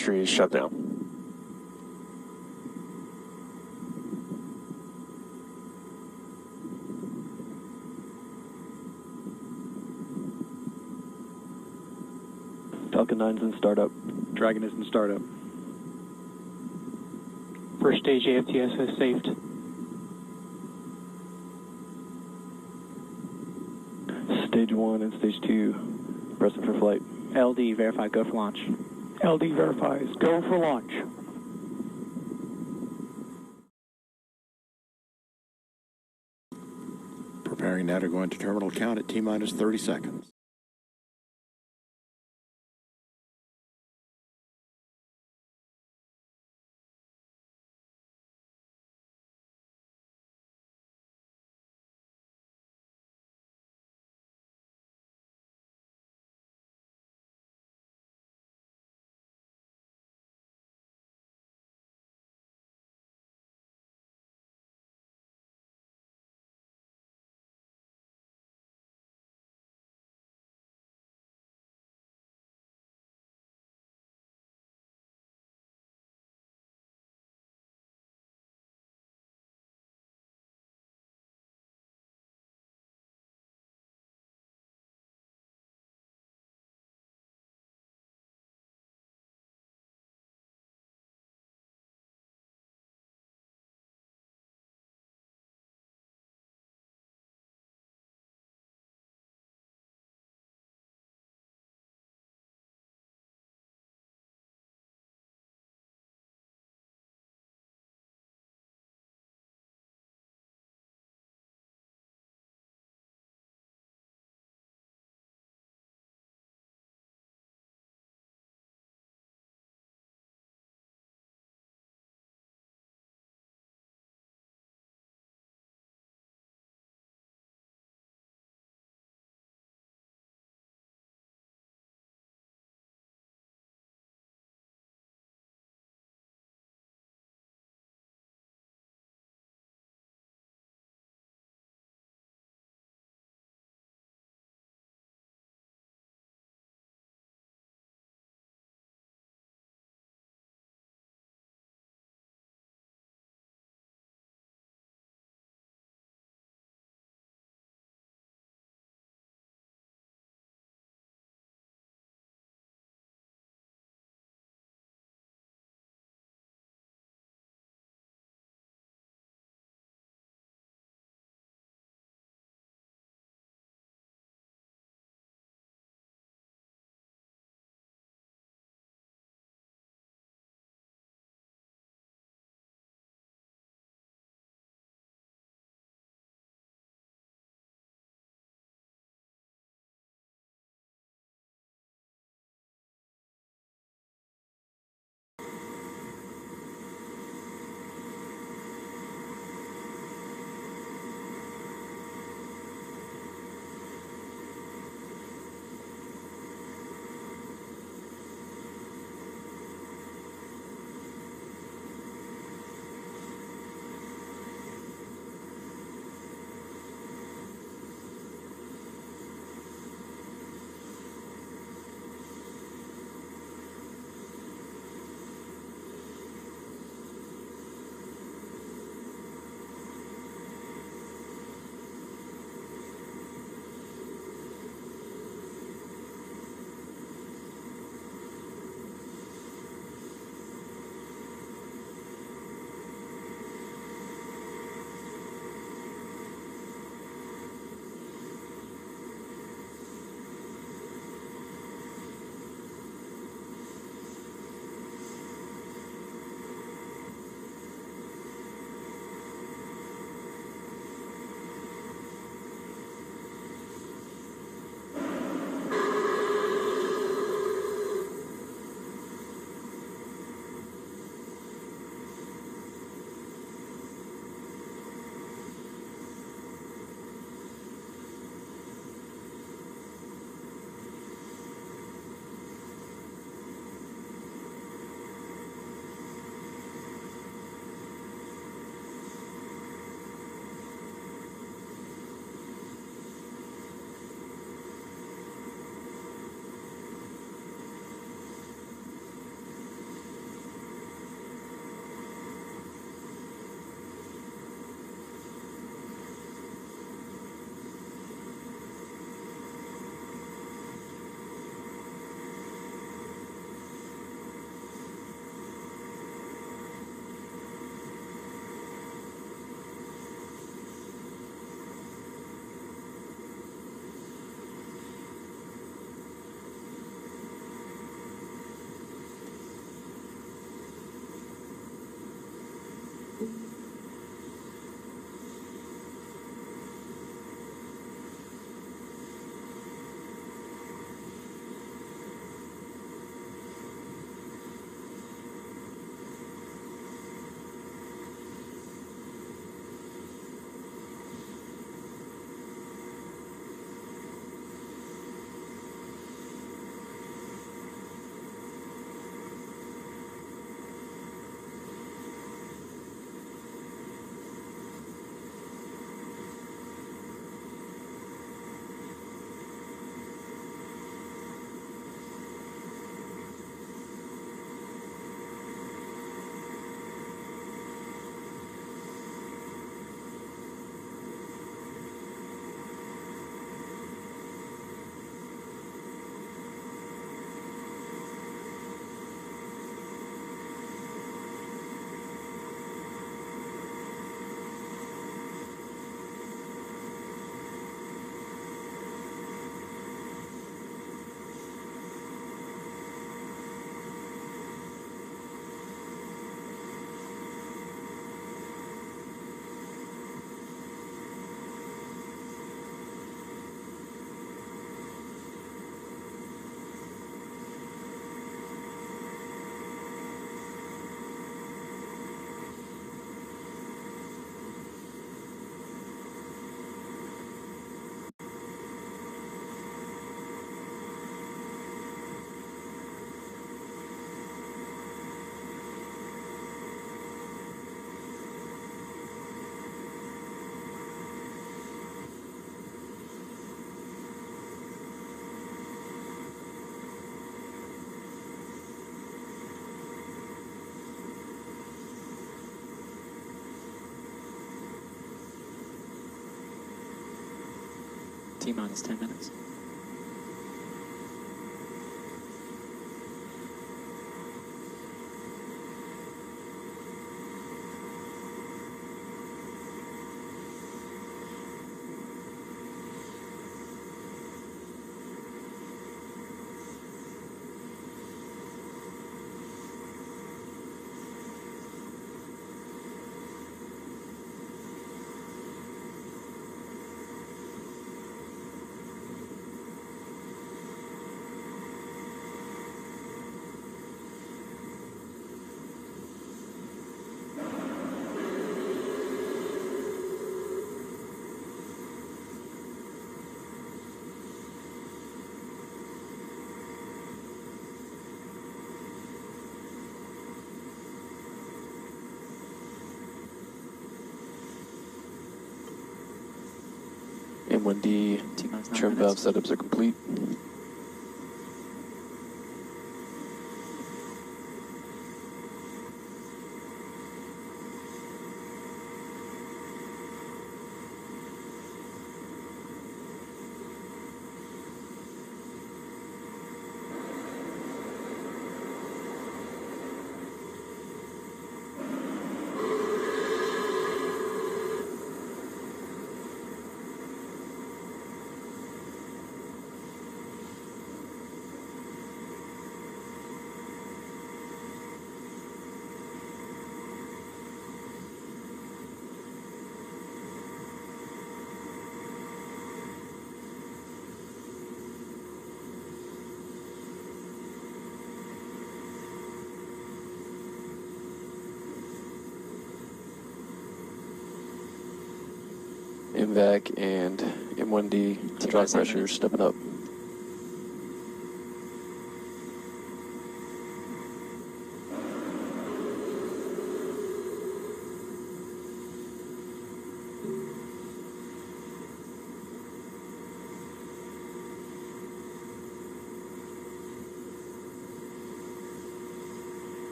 telemetry shutdown. Falcon 9's in startup. Dragon is in startup. First stage AFTS has saved. Stage 1 and Stage 2, pressing for flight. LD verified, go for launch. LD verifies. Go for launch. Preparing now to go into terminal count at T-minus 30 seconds. T-minus 10 minutes. M1D trim valve setups are complete. MVAC and M1D hydraulic pressure stepping up.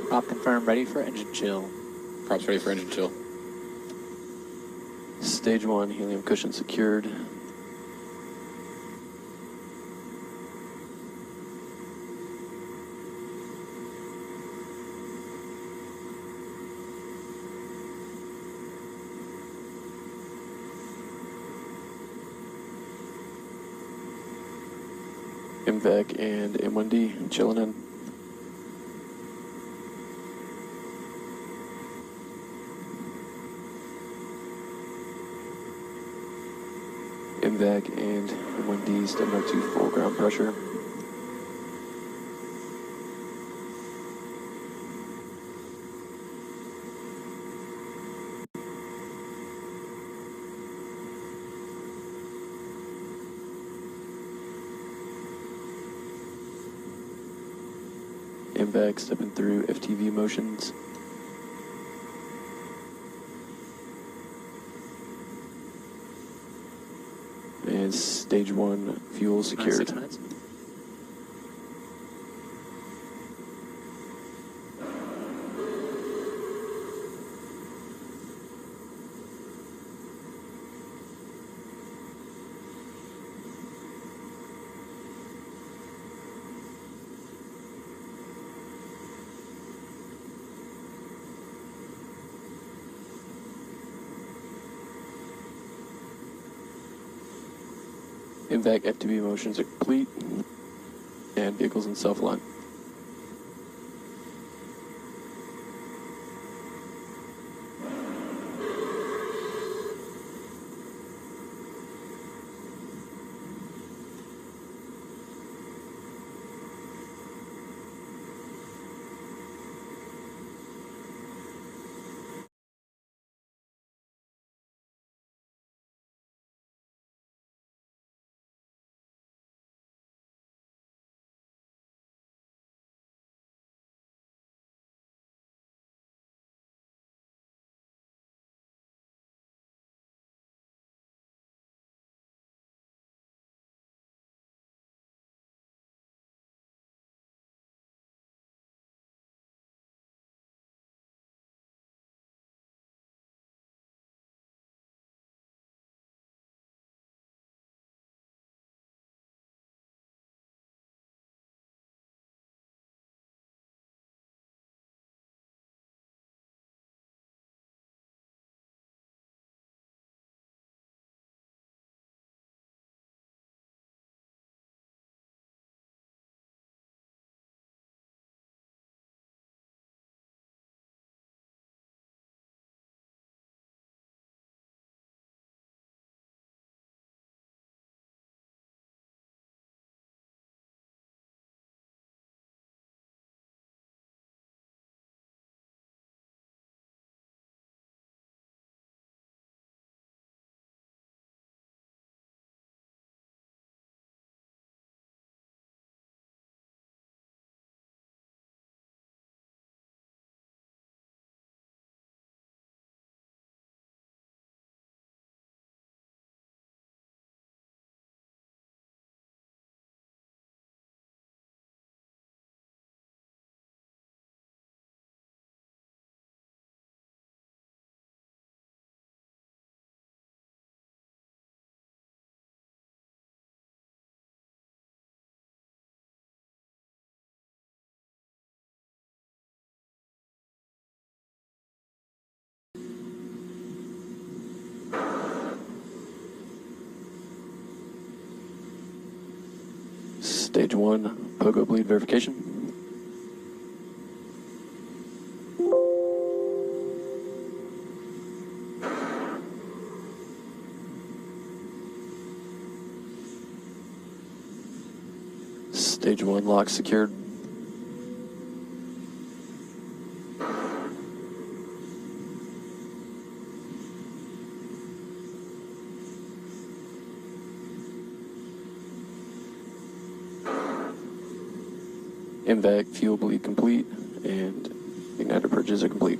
Prop confirmed, ready for engine chill. Props ready for engine chill. Stage 1 helium cushion secured. MVAC and M1D chilling in. MVAC and M1D stepping up to full ground pressure. MVAC stepping through FTV motions. And stage 1 fuel secured. 6 minutes. MVAC FTV motions are complete, and vehicles in self-line. Stage 1, pogo bleed verification. Stage 1 lock secured. MVAC fuel bleed complete, and igniter purges are complete.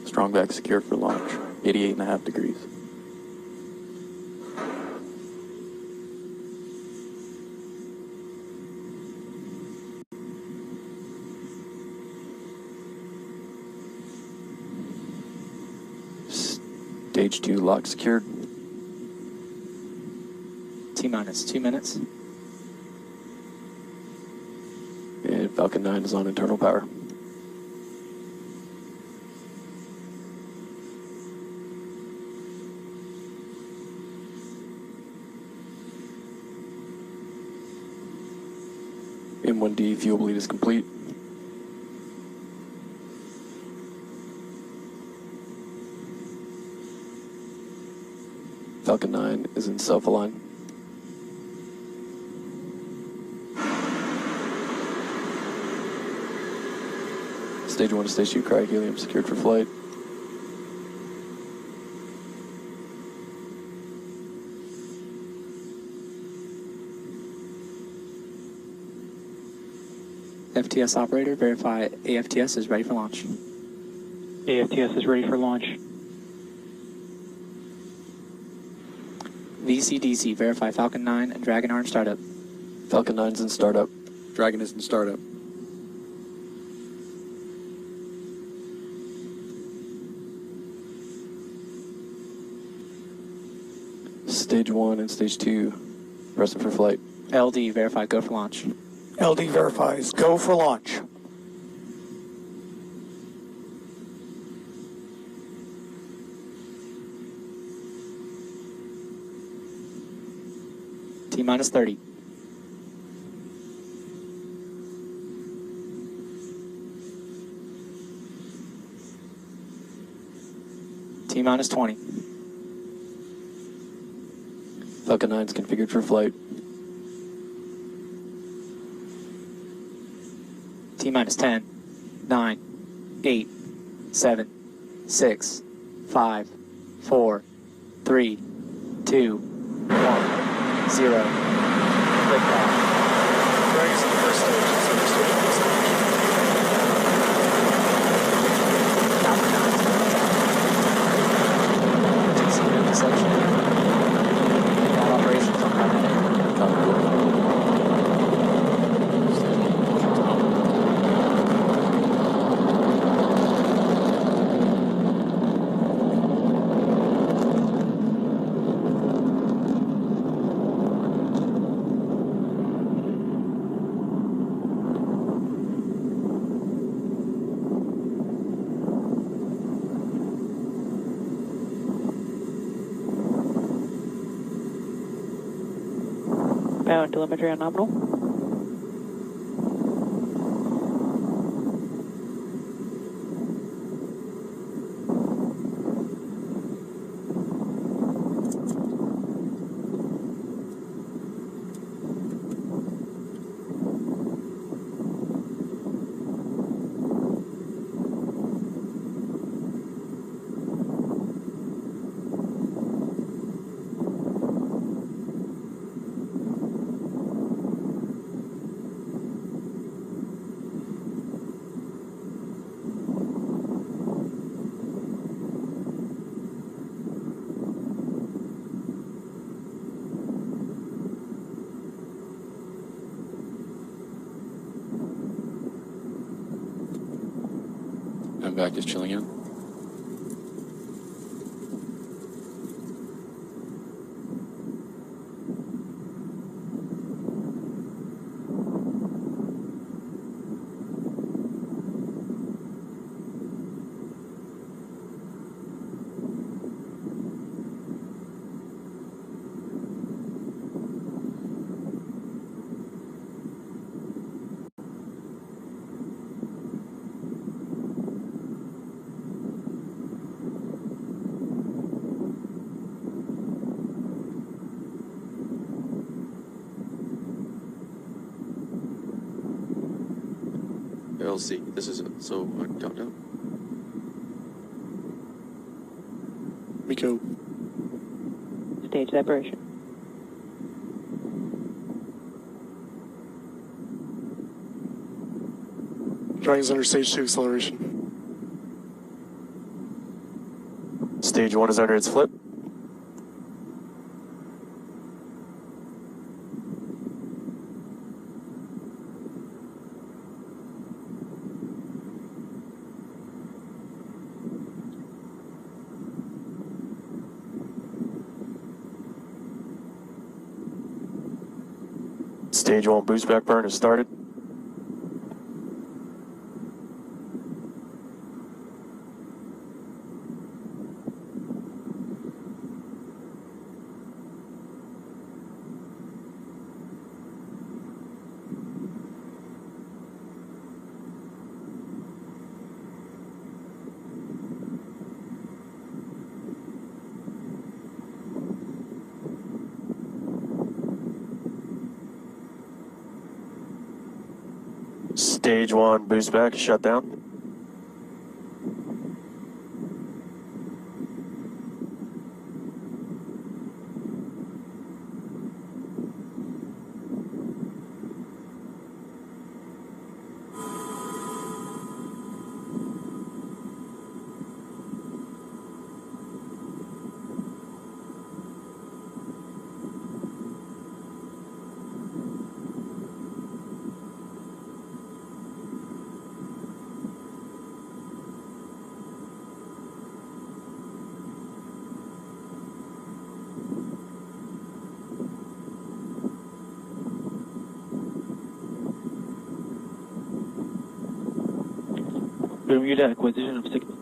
Strong vac secured for launch, 88.5 degrees. Stage 2 lock secured. T-minus 2 minutes. And Falcon 9 is on internal power. M1D fuel bleed is complete. Falcon 9 is in self-align. Stage 1 to Stage 2 cryohelium secured for flight. FTS operator, verify AFTS is ready for launch. AFTS is ready for launch. VCDC, verify Falcon 9 and Dragon are in startup. Falcon 9's in startup. Dragon is in startup. Stage 1 and Stage 2 pressing for flight. LD, verify go for launch. LD verifies go for launch. T-minus 30. T-minus 20. Falcon 9's configured for flight. T-minus 10, 9, 8, 7, 6, 5, 4, 3, 2, 1, 0. Liftoff. Dragon's in the first stage. It's the first stage of the stage. TCM selection. All operations on Falcon 9. Power and telemetry on nominal. MVAC is chilling in. LC. This is it. So, countdown. Miko. Stage separation. Dragon's under stage 2 acceleration. Stage 1 is under its flip. Stage 1 boost back burn has started. Stage 1 boost back is shut down. Bermuda acquisition of signal.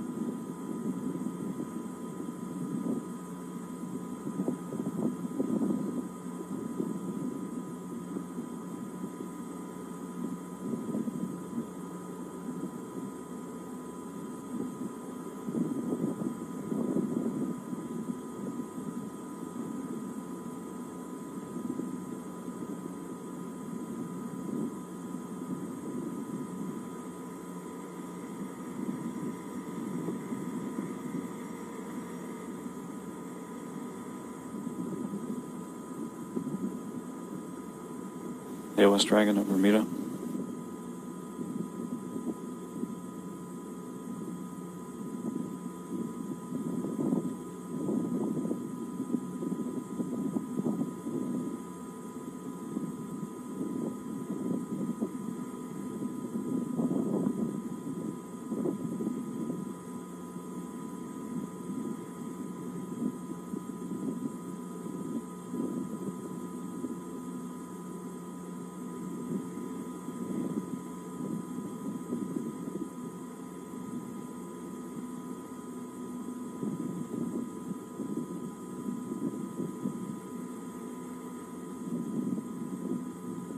West Dragon of Bermuda.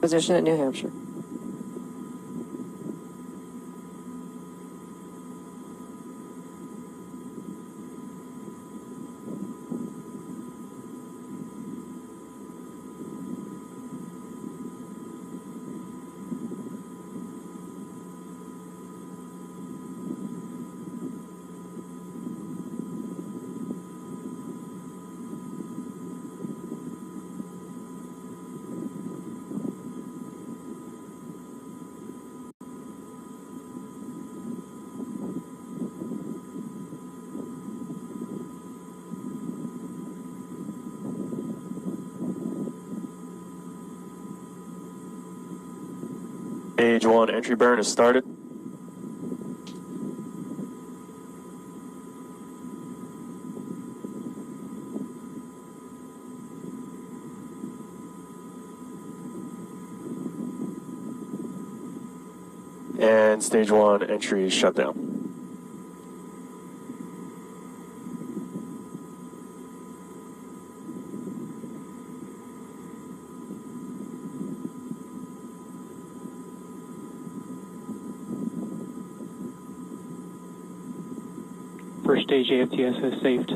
Position at New Hampshire. Stage 1 entry burn has started. And stage 1 entry is shut down. First stage AFTS has saved.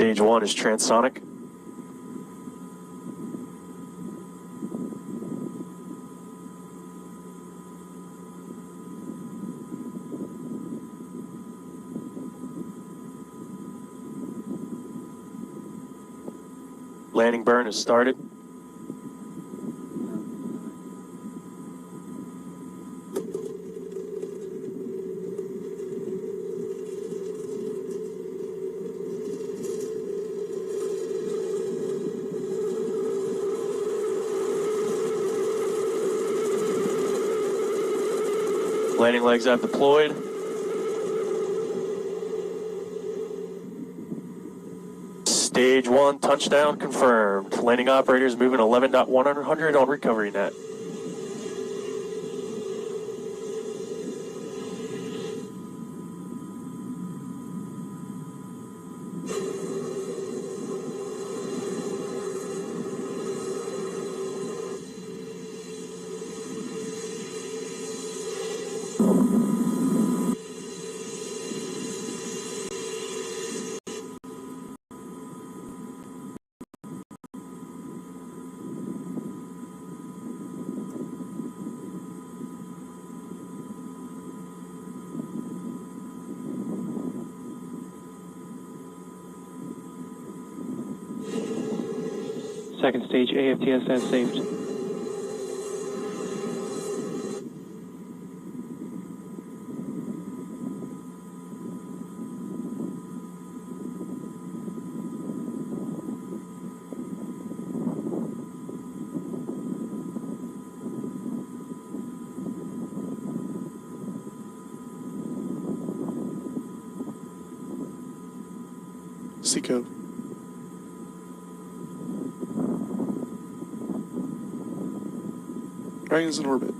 Stage 1 is transonic. Landing burn has started. Landing legs have deployed. Stage 1 touchdown confirmed. Landing operators moving 11.100 on recovery net. Second stage AFTSS saved. Seco. Dragon's in orbit.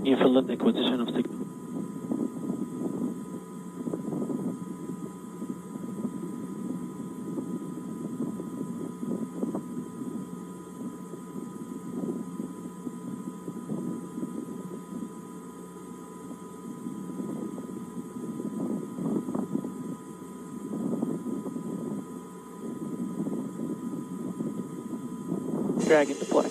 Infinite acquisition of signal. Dragon deploy.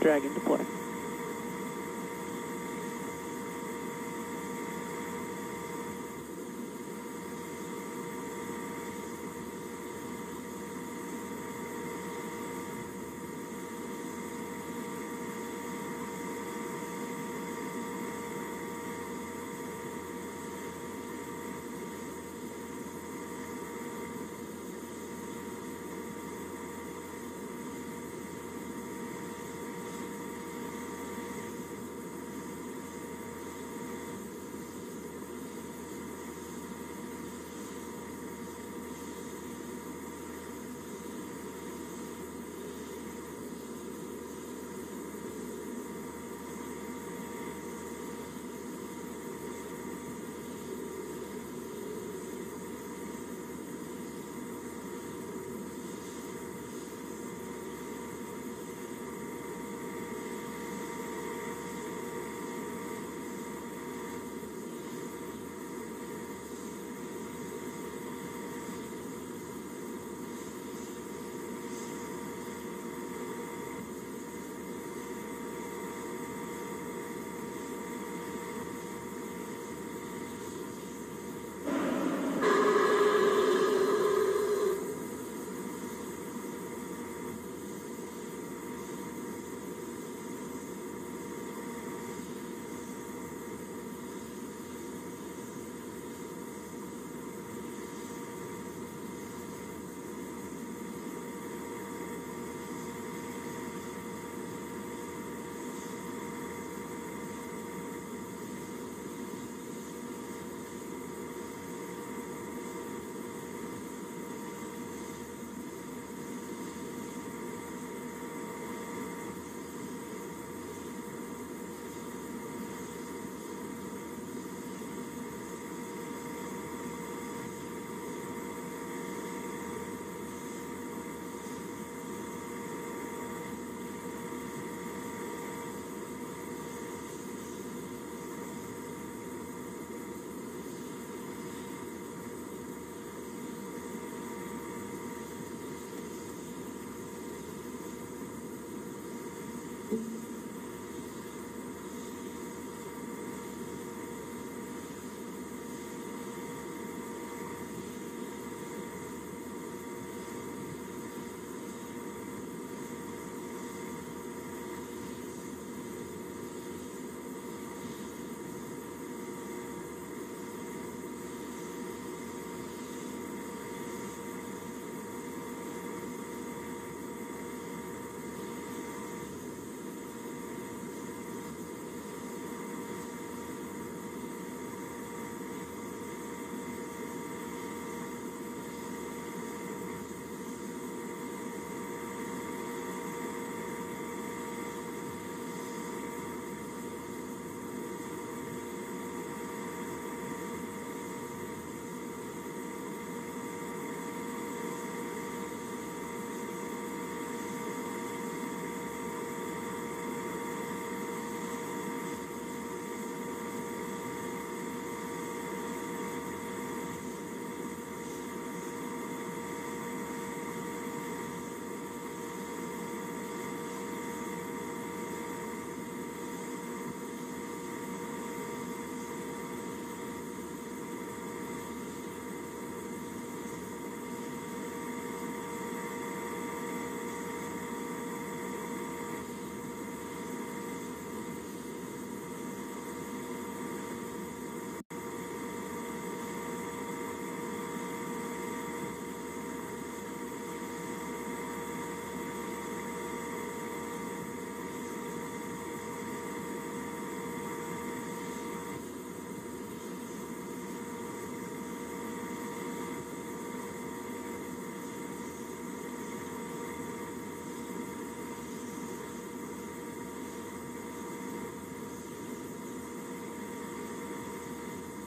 Dragon deploy.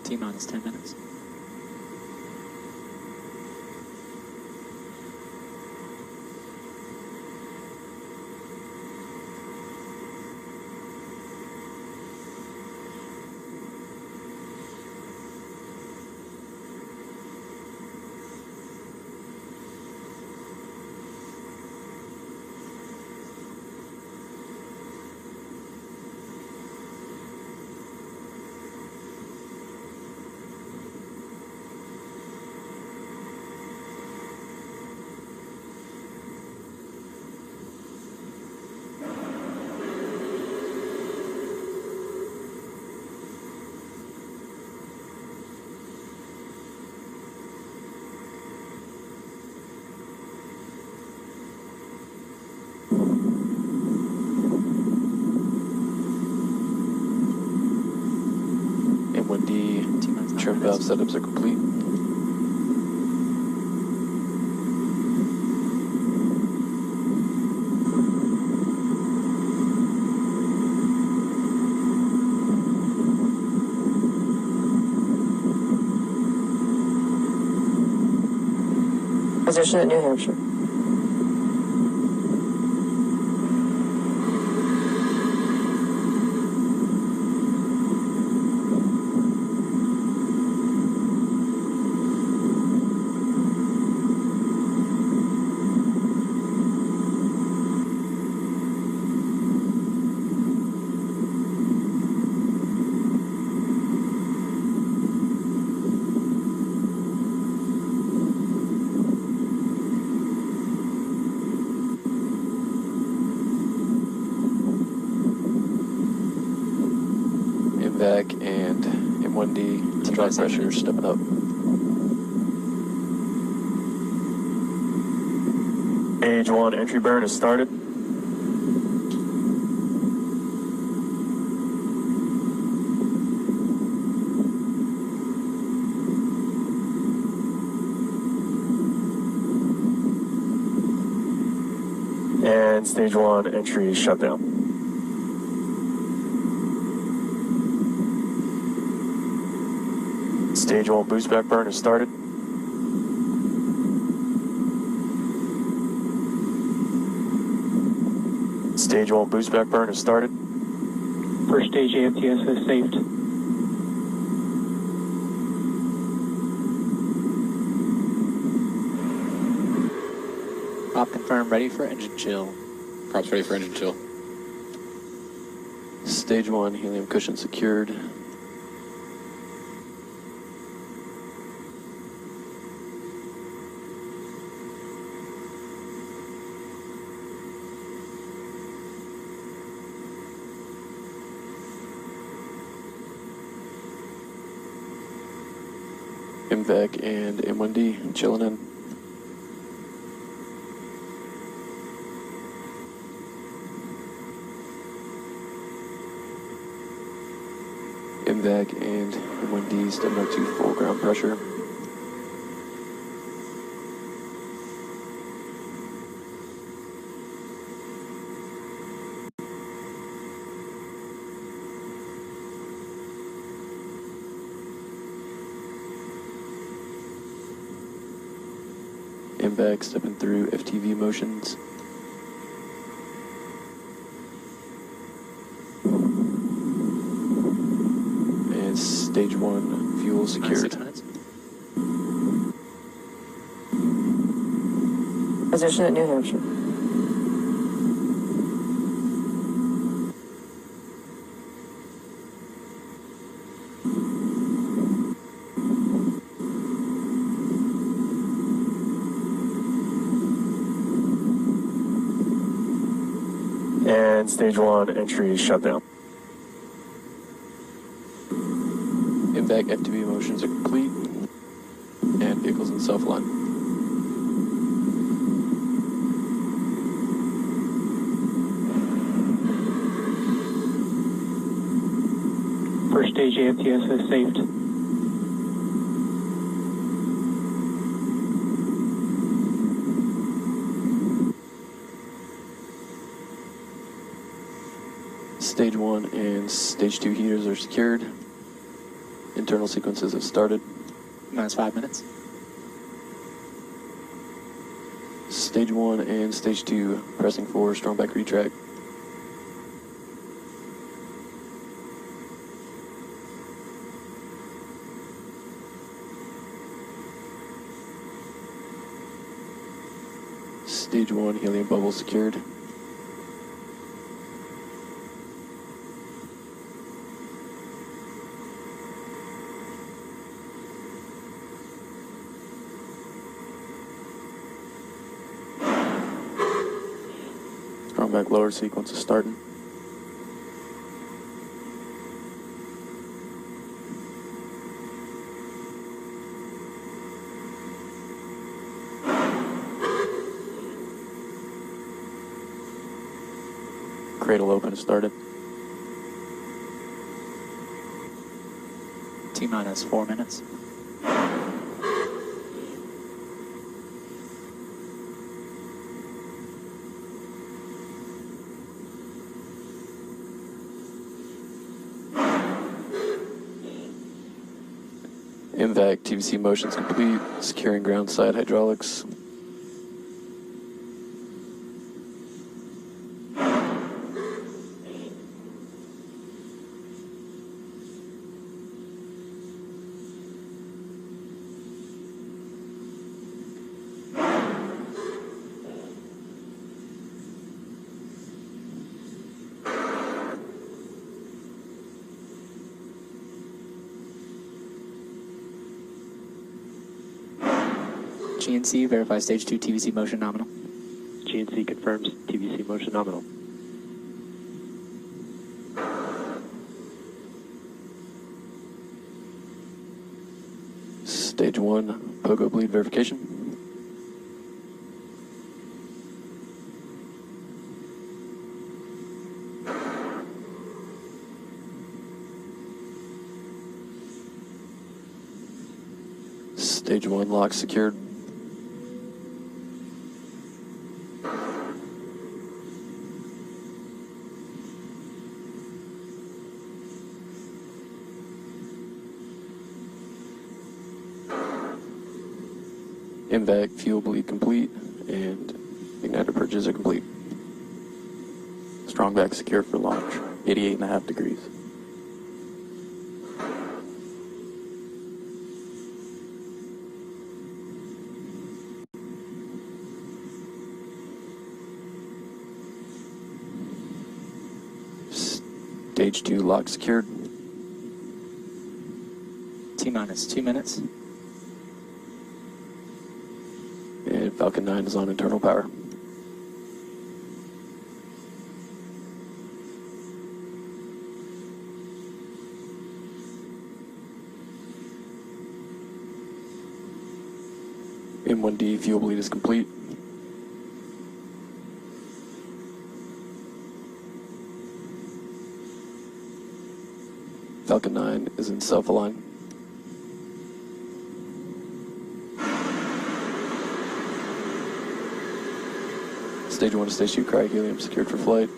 T-minus 10 minutes. Trim valve setups are complete. Position at New Hampshire. Back and M1D hydraulic pressure stepping up. Stage 1 entry burn has started. And stage 1 entry shut down. Stage 1 boost back burn has started. Stage 1 boost back burn has started. First stage AFTS has saved. Prop confirmed, ready for engine chill. Props ready for engine chill. Stage 1 helium cushion secured. MVAC and M1D chilling in. MVAC and M1D stepping up to full ground pressure. MVAC stepping through FTV motions. And stage 1 fuel secured. 6 minutes. Position at New Hampshire. And stage 1 entry shut down. MVAC FTV motions are complete. And vehicles in self-line. First stage AFTS has saved. Stage 1 and stage 2 heaters are secured. Internal sequences have started. Minus 5 minutes. Stage 1 and Stage 2 pressing for strong back retract. Stage 1 helium bubble secured. Strong back lower sequence is starting. Cradle open is started. T-minus 4 minutes. MVAC TVC motions complete. Securing ground side hydraulics. GNC, verify stage 2 TVC motion nominal. GNC confirms TVC motion nominal. Stage 1 pogo bleed verification. Stage 1 lock secured. MVAC fuel bleed complete, and igniter purges are complete. Strong back secure for launch. 88.5 degrees. Stage 2 lock secured. T-minus 2 minutes. And Falcon 9 is on internal power. M1D fuel bleed is complete. Falcon 9 is in self-align. Stage 1 to Stage 2 cryogenium secured for flight.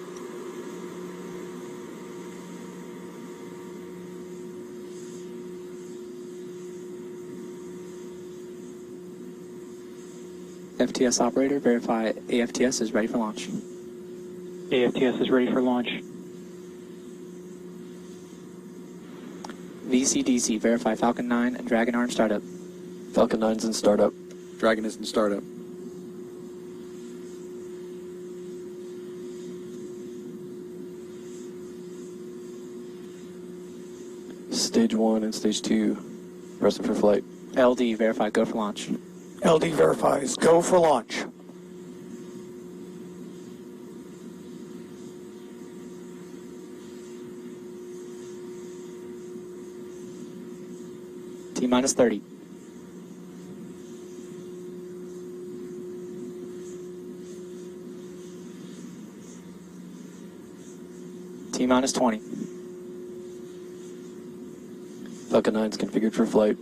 FTS operator, verify AFTS is ready for launch. AFTS is ready for launch. VCDC, verify Falcon 9 and Dragon are in startup. Falcon 9's in startup. Dragon is in startup. Stage 1 and Stage 2 pressing for flight. LD, verify go for launch. LD verifies go for launch. T-minus 30. T-minus 20. Falcon 9's configured for flight.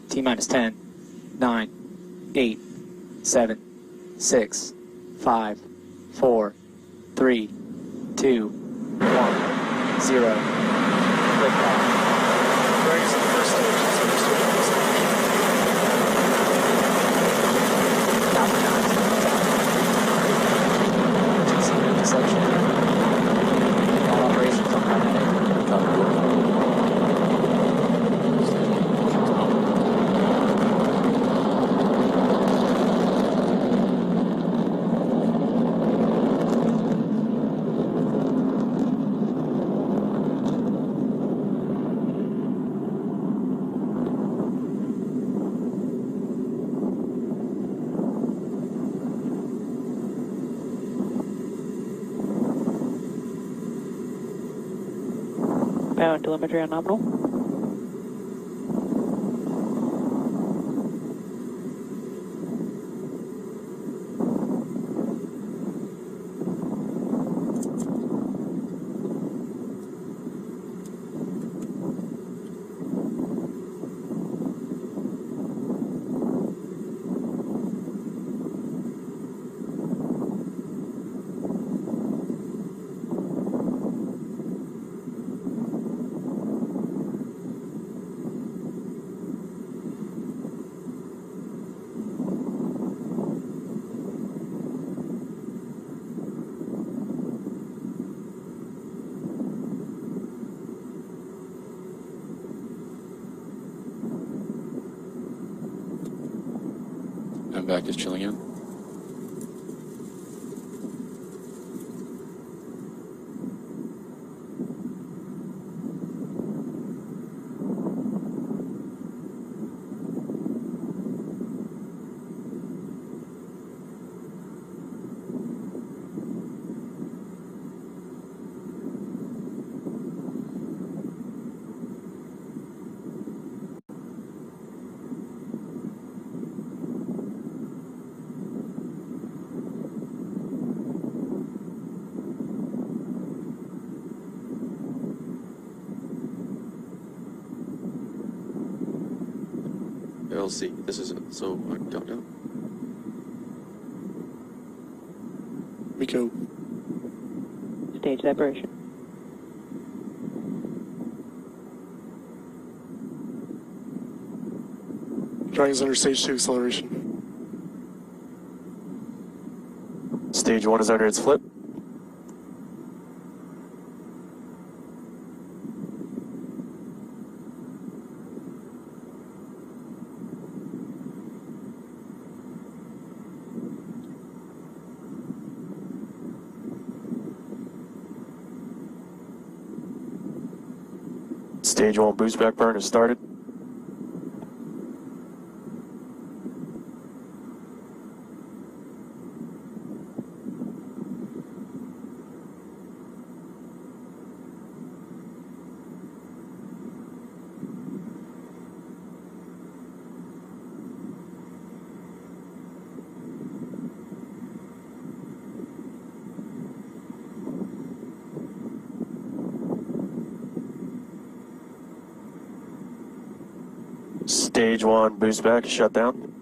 T-minus 10, 9, 8, 7, 6, 5, 4, 3, 2, 1. 0. Liftoff. Dragons in the first stage and center stage on the stage. Falcon 9. GC selection. All operations on Planet Power and telemetry on nominal. I'm back, just chilling in. LC, this is it. So I can count down. Miko. Stage separation. Dragons under stage 2 acceleration. Stage 1 is under its flip. Stage 1 boost back burn has started. Stage 1 boost back is shut down.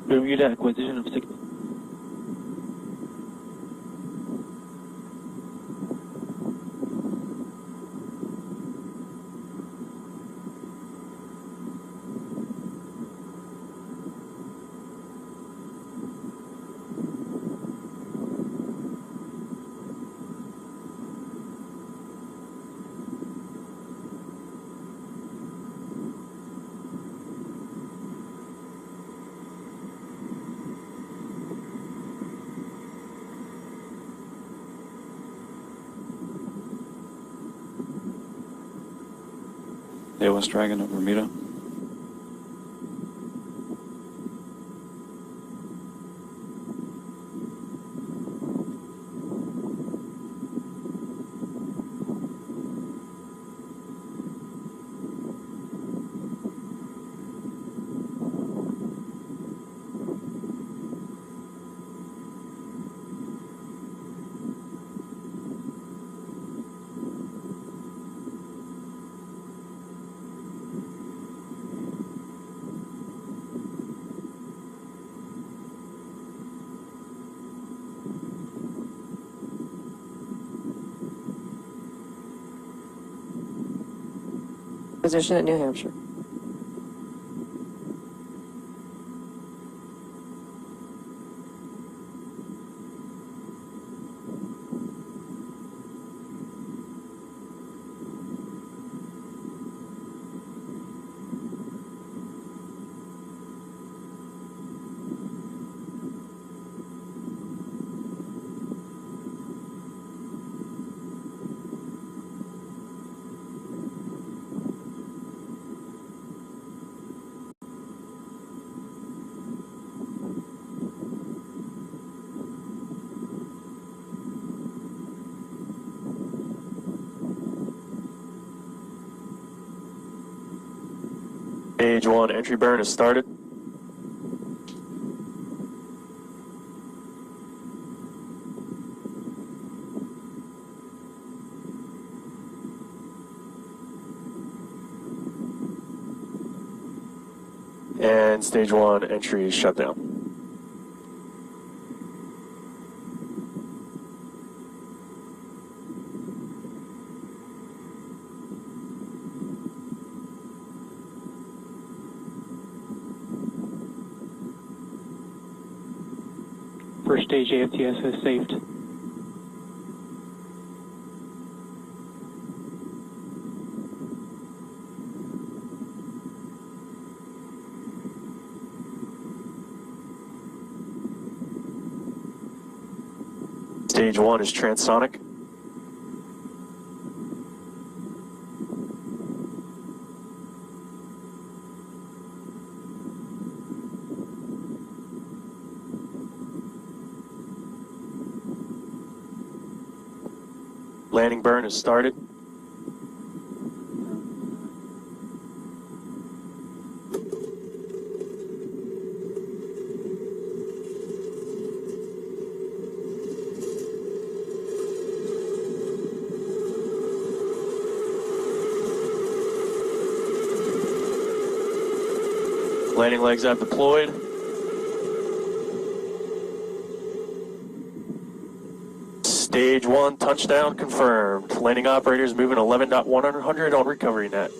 Bermuda acquisition of signal. West Dragon of Bermuda. Position at New Hampshire. Stage 1 entry burn has started. And stage 1 entry is shut down. First stage AFTS has saved. Stage 1 is transonic. Landing burn has started. Landing legs have deployed. Stage 1 touchdown confirmed. Landing operators moving 11.100 on recovery net.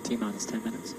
T-minus 10 minutes.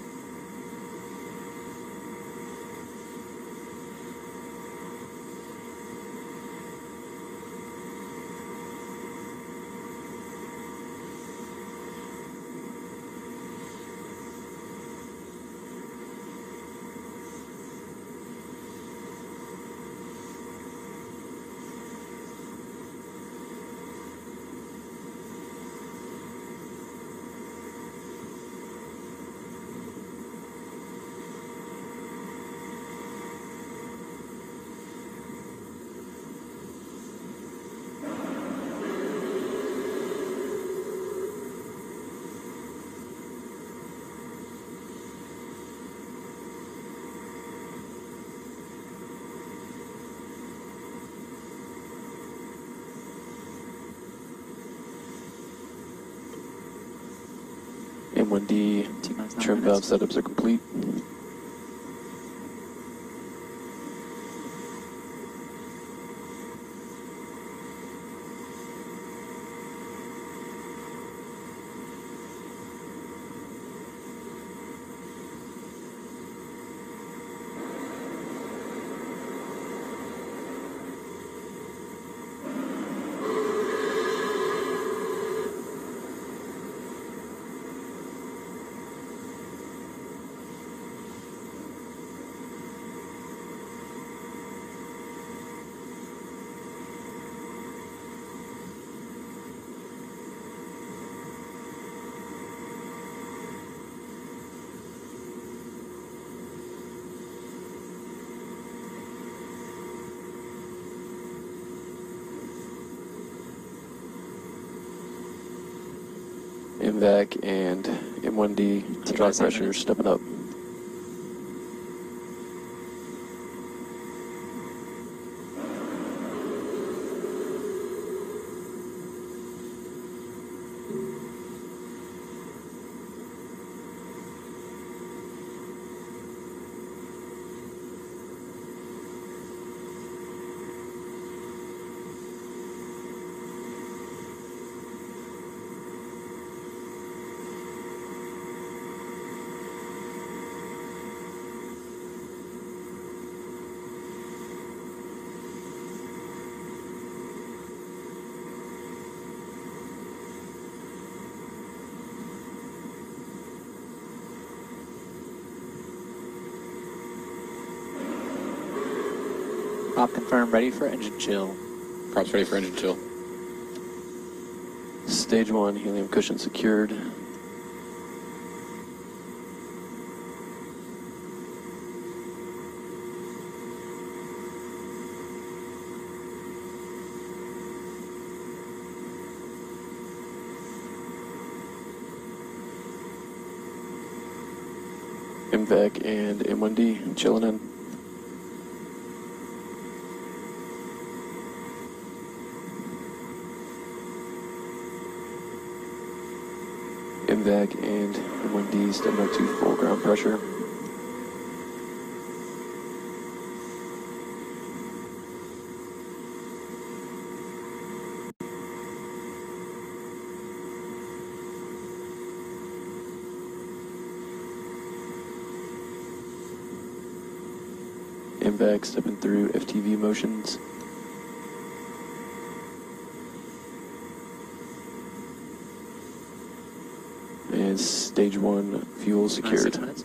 M1D trim valve setups are complete. MVAC and M1D hydraulic pressure stepping up. Op confirmed, ready for engine chill. Props ready for engine chill. Stage 1 helium cushion secured. MVAC and M1D chilling in. MVAC and M1D stepping up to full ground pressure. MVAC stepping through FTV motions. And stage 1 fuel secured. 6 minutes.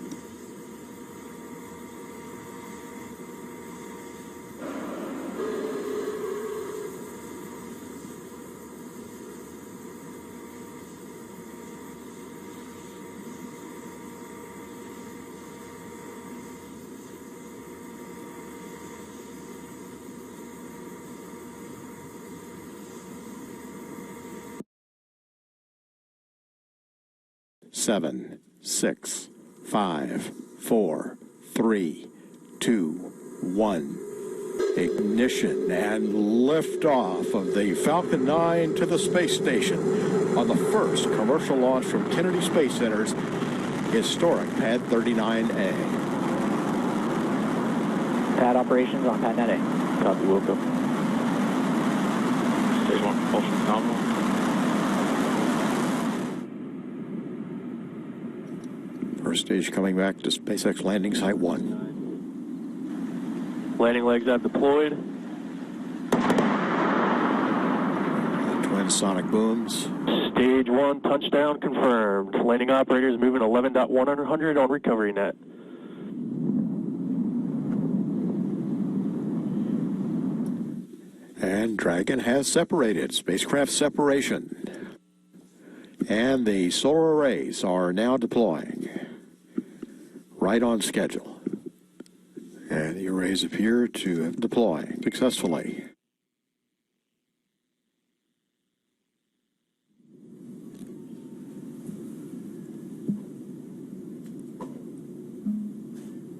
Seven, 6, 5, 4, 3, 2, 1. Ignition and liftoff of the Falcon 9 to the space station on the first commercial launch from Kennedy Space Center's historic Pad 39A. Pad operations on Pad Net A. Copy, welcome. Stage 1 propulsion nominal. First stage coming back to SpaceX landing site 1. Landing legs have deployed. Twin sonic booms. Stage 1 touchdown confirmed. Landing operators moving 11.100 on recovery net. And Dragon has separated. Spacecraft separation. And the solar arrays are now deploying. Right on schedule. And the arrays appear to have deployed successfully.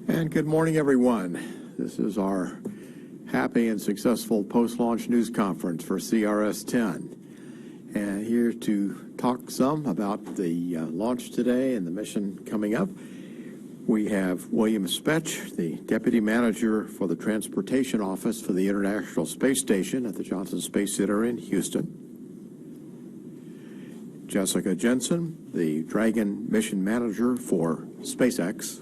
And good morning, everyone. This is our happy and successful post-launch news conference for Crs-10. And here to talk some about the launch today and the mission coming up, we have William Spetch, the Deputy Manager for the Transportation Office for the International Space Station at the Johnson Space Center in Houston. Jessica Jensen, the Dragon Mission Manager for SpaceX.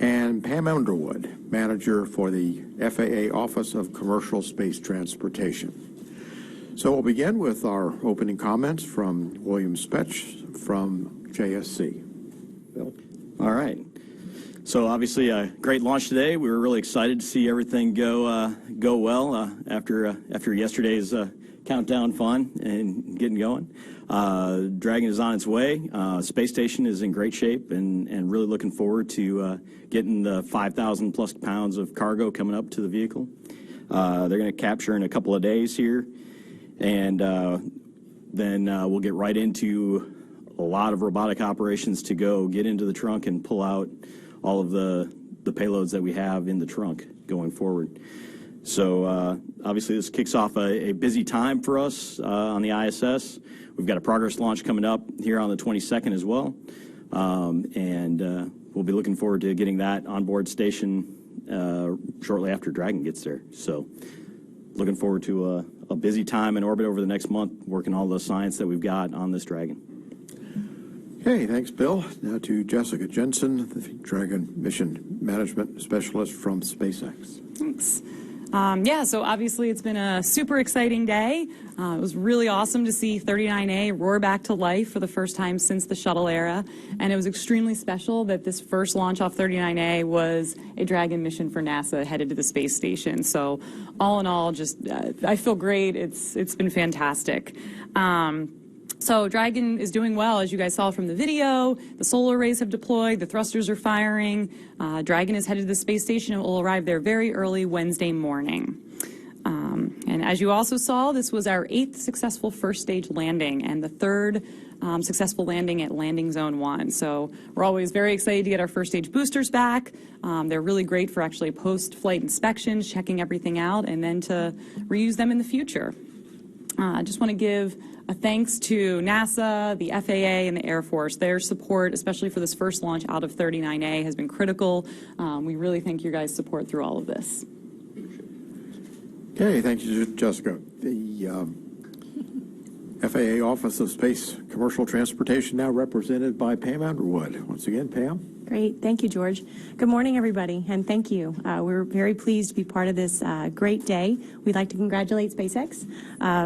And Pam Underwood, Manager for the FAA Office of Commercial Space Transportation. So we'll begin with our opening comments from William Spetch from JSC. Bill? All right. So obviously a great launch today. We were really excited to see everything go well after yesterday's countdown fun and getting going. Dragon is on its way. Space Station is in great shape and really looking forward to getting the 5,000 plus pounds of cargo coming up to the vehicle. They're going to capture in a couple of days here. And then we'll get right into a lot of robotic operations to go get into the trunk and pull out all of the payloads that we have in the trunk going forward. So obviously this kicks off a busy time for us on the ISS. We've got a progress launch coming up here on the 22nd as well. And we'll be looking forward to getting that onboard station shortly after Dragon gets there. So looking forward to a busy time in orbit over the next month, working all the science that we've got on this Dragon. Okay, thanks, Bill. Now to Jessica Jensen, the Dragon Mission Management Specialist from SpaceX. Thanks. Yeah, so obviously it's been a super exciting day. It was really awesome to see 39A roar back to life for the first time since the shuttle era. And it was extremely special that this first launch off 39A was a Dragon mission for NASA headed to the space station. So all in all, just I feel great. It's been fantastic. So Dragon is doing well, as you guys saw from the video. The solar arrays have deployed. The thrusters are firing. Dragon is headed to the space station and will arrive there very early Wednesday morning. And as you also saw, this was our 8th successful first stage landing and the 3rd successful landing at Landing Zone 1. So we're always very excited to get our first stage boosters back. They're really great for actually post-flight inspections, checking everything out, and then to reuse them in the future. I just want to give a thanks to NASA, the FAA, and the Air Force. Their support, especially for this first launch out of 39A, has been critical. We really thank your guys' support through all of this. Okay, thank you, Jessica. The FAA Office of Space Commercial Transportation now represented by Pam Underwood. Once again, Pam. Great. Thank you, George. Good morning, everybody, and thank you. We're very pleased to be part of this great day. We'd like to congratulate SpaceX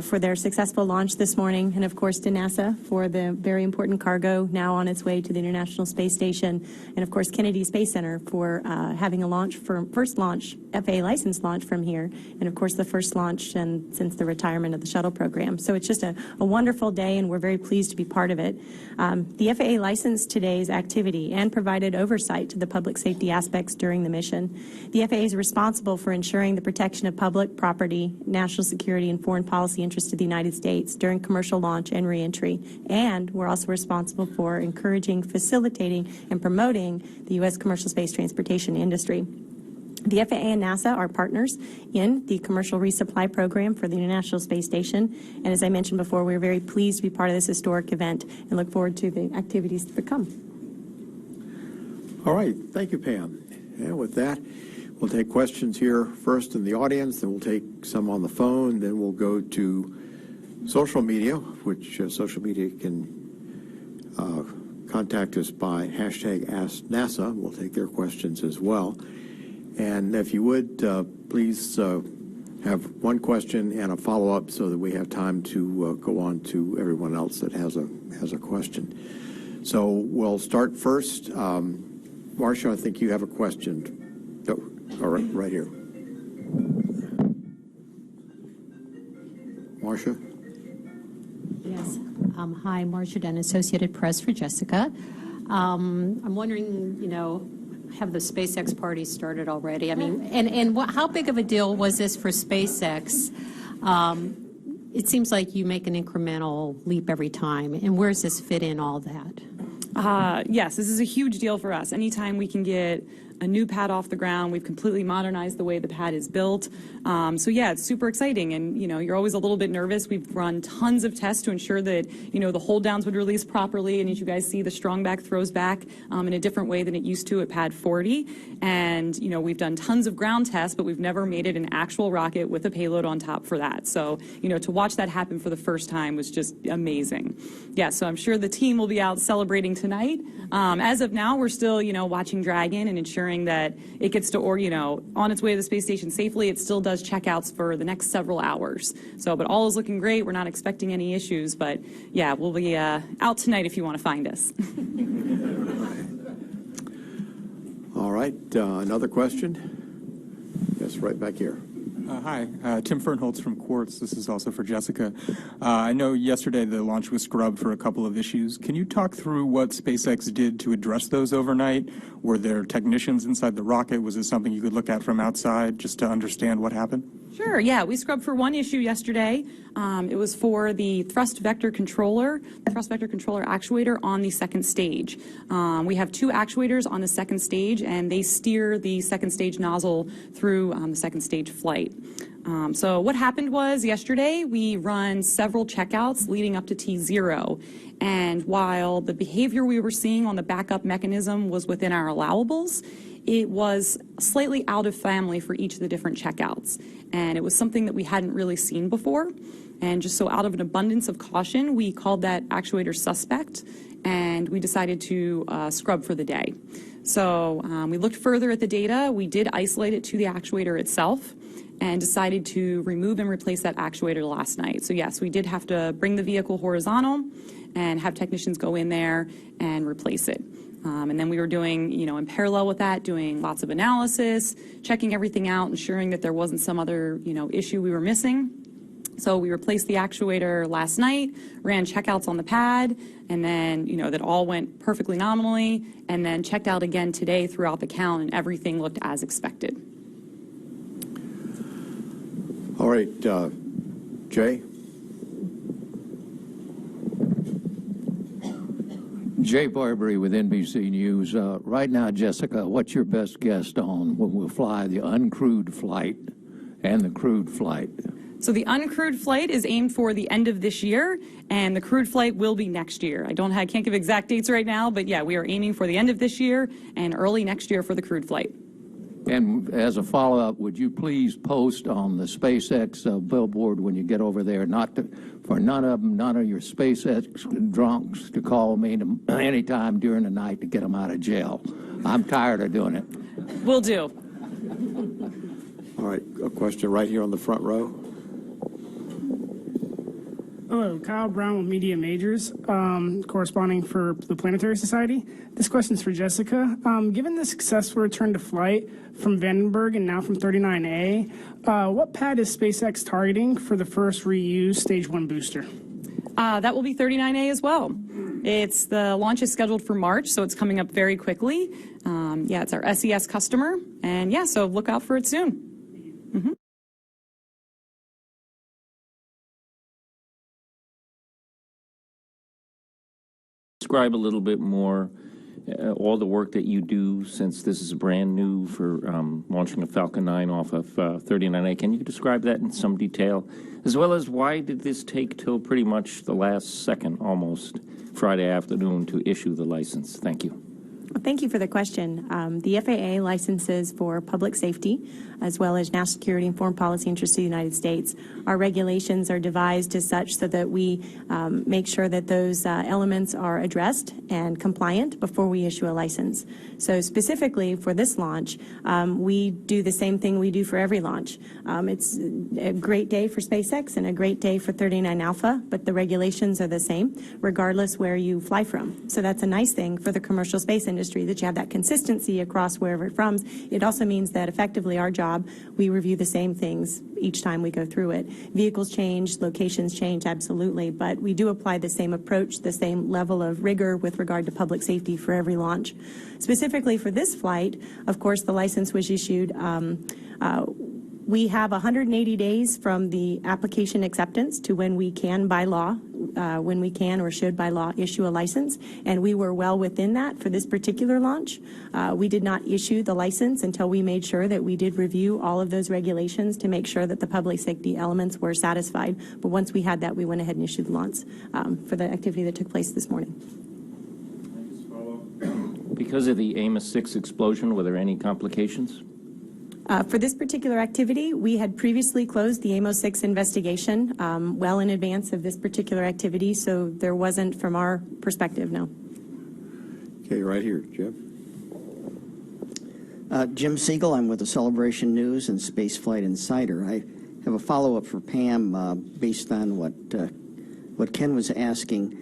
for their successful launch this morning, and of course to NASA for the very important cargo now on its way to the International Space Station, and of course Kennedy Space Center for having a first launch, FAA license launch from here, and of course the first launch since the retirement of the shuttle program. So it's just a wonderful day, and we're very pleased to be part of it. The FAA licensed today's activity and provided oversight to the public safety aspects during the mission. The FAA is responsible for ensuring the protection of public property, national security, and foreign policy interests of the United States during commercial launch and reentry. And we're also responsible for encouraging, facilitating, and promoting the U.S. commercial space transportation industry. The FAA and NASA are partners in the commercial resupply program for the International Space Station. And as I mentioned before, we're very pleased to be part of this historic event and look forward to the activities to come. All right, thank you, Pam. And with that, we'll take questions here first in the audience, then we'll take some on the phone, then we'll go to social media, which social media can contact us by hashtag Ask NASA. We'll take their questions as well. And if you would, please have one question and a follow-up so that we have time to go on to everyone else that has a question. So we'll start first. Marcia, I think you have a question. Oh, all right here. Marcia? Yes. Hi, Marcia Dunn, Associated Press for Jessica. I'm wondering, have the SpaceX party started already? I mean, and how big of a deal was this for SpaceX? It seems like you make an incremental leap every time. And where does this fit in all that? Yes, this is a huge deal for us. Anytime we can get a new pad off the ground, we've completely modernized the way the pad is built. So yeah, it's super exciting. And, you're always a little bit nervous. We've run tons of tests to ensure that, the hold downs would release properly. And as you guys see, the strong back throws back in a different way than it used to at pad 40. And, we've done tons of ground tests, but we've never made it an actual rocket with a payload on top for that. So, to watch that happen for the first time was just amazing. Yeah, so I'm sure the team will be out celebrating tonight. As of now, we're still, watching Dragon and ensuring that it gets to, on its way to the space station safely. It still does checkouts for the next several hours. So, but all is looking great. We're not expecting any issues, but yeah, we'll be out tonight if you want to find us. All right, another question? Yes, right back here. Hi, Tim Fernholtz from Quartz. This is also for Jessica. I know yesterday the launch was scrubbed for a couple of issues. Can you talk through what SpaceX did to address those overnight? Were there technicians inside the rocket? Was it something you could look at from outside just to understand what happened? Sure, yeah. We scrubbed for one issue yesterday. It was for the thrust vector controller actuator on the second stage. We have two actuators on the second stage, and they steer the second stage nozzle through the second stage flight. So what happened was yesterday we run several checkouts leading up to T0. And while the behavior we were seeing on the backup mechanism was within our allowables, it was slightly out of family for each of the different checkouts. And it was something that we hadn't really seen before. And just so out of an abundance of caution, we called that actuator suspect, and we decided to scrub for the day. So we looked further at the data. We did isolate it to the actuator itself and decided to remove and replace that actuator last night. So yes, we did have to bring the vehicle horizontal and have technicians go in there and replace it. And then we were doing, in parallel with that, doing lots of analysis, checking everything out, ensuring that there wasn't some other, issue we were missing. So we replaced the actuator last night, ran checkouts on the pad, and then, that all went perfectly nominally, and then checked out again today throughout the count, and everything looked as expected. All right, Jay? Jay Barbary with NBC News. Right now, Jessica, what's your best guess on when we'll fly the uncrewed flight and the crewed flight? So the uncrewed flight is aimed for the end of this year, and the crewed flight will be next year. I can't give exact dates right now, but yeah, we are aiming for the end of this year and early next year for the crewed flight. And as a follow-up, would you please post on the SpaceX billboard when you get over there, for none of your SpaceX drunks to call me any time during the night to get them out of jail. I'm tired of doing it. Will do. All right, a question right here on the front row. Hello, Kyle Brown with Media Majors, corresponding for the Planetary Society. This question's for Jessica. Given the successful return to flight from Vandenberg and now from 39A, what pad is SpaceX targeting for the first reused Stage 1 booster? That will be 39A as well. The launch is scheduled for March, so it's coming up very quickly. It's our SES customer, and so look out for it soon. Mm-hmm. Describe a little bit more all the work that you do, since this is brand new for launching a Falcon 9 off of 39A. Can you describe that in some detail, as well as why did this take till pretty much the last second, almost Friday afternoon, to issue the license? Thank you. Thank you for the question. The FAA licenses for public safety as well as national security and foreign policy interests of the United States. Our regulations are devised as such so that we make sure that those elements are addressed and compliant before we issue a license. So specifically for this launch, we do the same thing we do for every launch. It's a great day for SpaceX and a great day for 39 Alpha, but the regulations are the same regardless where you fly from. So that's a nice thing for the commercial space industry, that you have that consistency across wherever it from. It also means that effectively our job, we review the same things each time we go through it. Vehicles change, locations change, absolutely, but we do apply the same approach, the same level of rigor with regard to public safety for every launch. Specifically for this flight, of course, the license was issued. We have 180 days from the application acceptance to when we can, by law, when we can or should by law issue a license, and we were well within that for this particular launch. We did not issue the license until we made sure that we did review all of those regulations to make sure that the public safety elements were satisfied. But once we had that, we went ahead and issued the launch for the activity that took place this morning. Because of the Amos 6 explosion, were there any complications? For this particular activity, we had previously closed the Amos 6 investigation well in advance of this particular activity, so there wasn't, from our perspective, no. Okay, right here, Jim. Jim Siegel, I'm with the Celebration News and Spaceflight Insider. I have a follow-up for Pam based on what Ken was asking.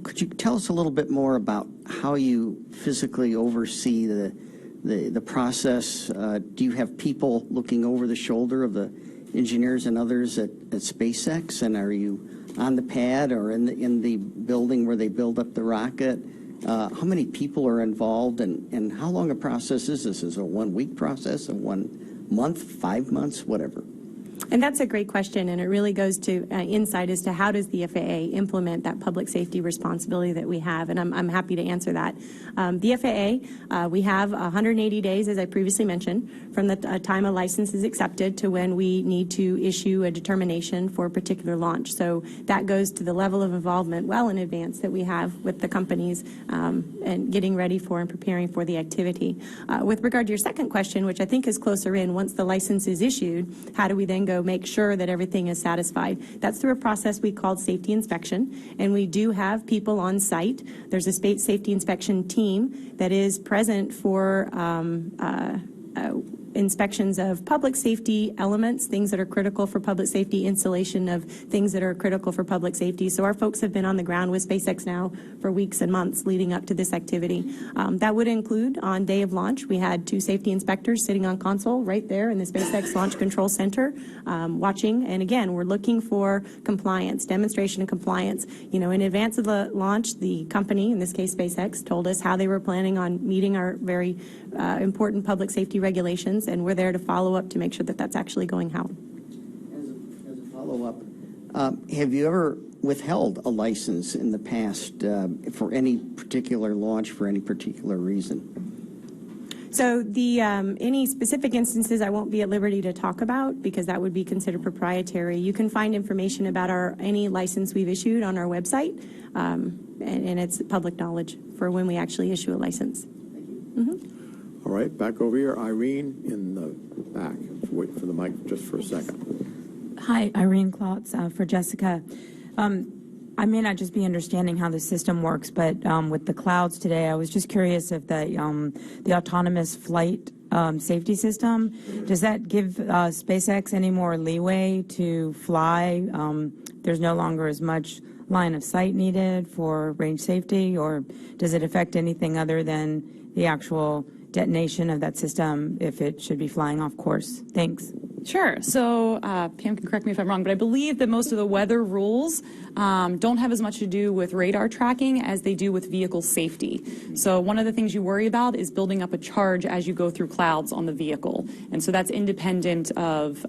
Could you tell us a little bit more about how you physically oversee the process? Do you have people looking over the shoulder of the engineers and others at SpaceX? And are you on the pad or in the building where they build up the rocket? How many people are involved, and how long a process is this? Is it a 1 week process, a 1 month, 5 months, whatever? And that's a great question, and it really goes to insight as to how does the FAA implement that public safety responsibility that we have, and I'm happy to answer that. The FAA, we have 180 days, as I previously mentioned, from the time a license is accepted to when we need to issue a determination for a particular launch. So that goes to the level of involvement well in advance that we have with the companies and getting ready for and preparing for the activity. With regard to your second question, which I think is closer in, once the license is issued, how do we then go make sure that everything is satisfied? That's through a process we called safety inspection, and we do have people on site. There's a space safety inspection team that is present for inspections of public safety elements, things that are critical for public safety, installation of things that are critical for public safety. So our folks have been on the ground with SpaceX now for weeks and months leading up to this activity. That would include on day of launch, we had 2 safety inspectors sitting on console right there in the SpaceX Launch Control Center watching. And again, we're looking for compliance, demonstration of compliance. You know, in advance of the launch, the company, in this case SpaceX, told us how they were planning on meeting our very important public safety regulations, and we're there to follow up to make sure that that's actually going how. As a follow-up, have you ever withheld a license in the past for any particular launch for any particular reason? So the any specific instances I won't be at liberty to talk about because that would be considered proprietary. You can find information about any license we've issued on our website, and it's public knowledge for when we actually issue a license. Thank you. Mm-hmm. All right, back over here. Irene in the back. Wait for the mic just for a second. Hi, Irene Klotz for Jessica. I may not just be understanding how the system works, but with the clouds today, I was just curious if the autonomous flight safety system, does that give SpaceX any more leeway to fly? There's no longer as much line of sight needed for range safety, or does it affect anything other than the actual detonation of that system if it should be flying off course? Thanks. Sure. So Pam can correct me if I'm wrong, but I believe that most of the weather rules don't have as much to do with radar tracking as they do with vehicle safety. So one of the things you worry about is building up a charge as you go through clouds on the vehicle. And so that's independent of,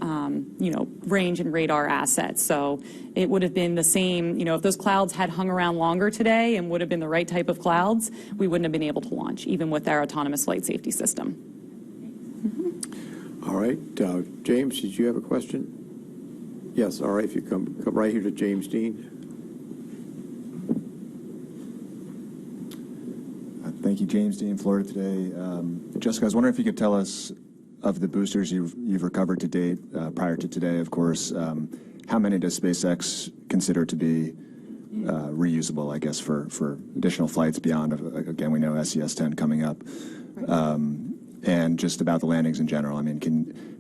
range and radar assets. So it would have been the same, if those clouds had hung around longer today and would have been the right type of clouds, we wouldn't have been able to launch, even with our autonomous flight safety system. All right, James, did you have a question? Yes, all right, if you come right here to James Dean. Thank you, James Dean, Florida Today. Jessica, I was wondering if you could tell us of the boosters you've recovered to date, prior to today, of course, how many does SpaceX consider to be reusable, I guess, for additional flights beyond, again, we know Crs-10 coming up, and just about the landings in general. I mean,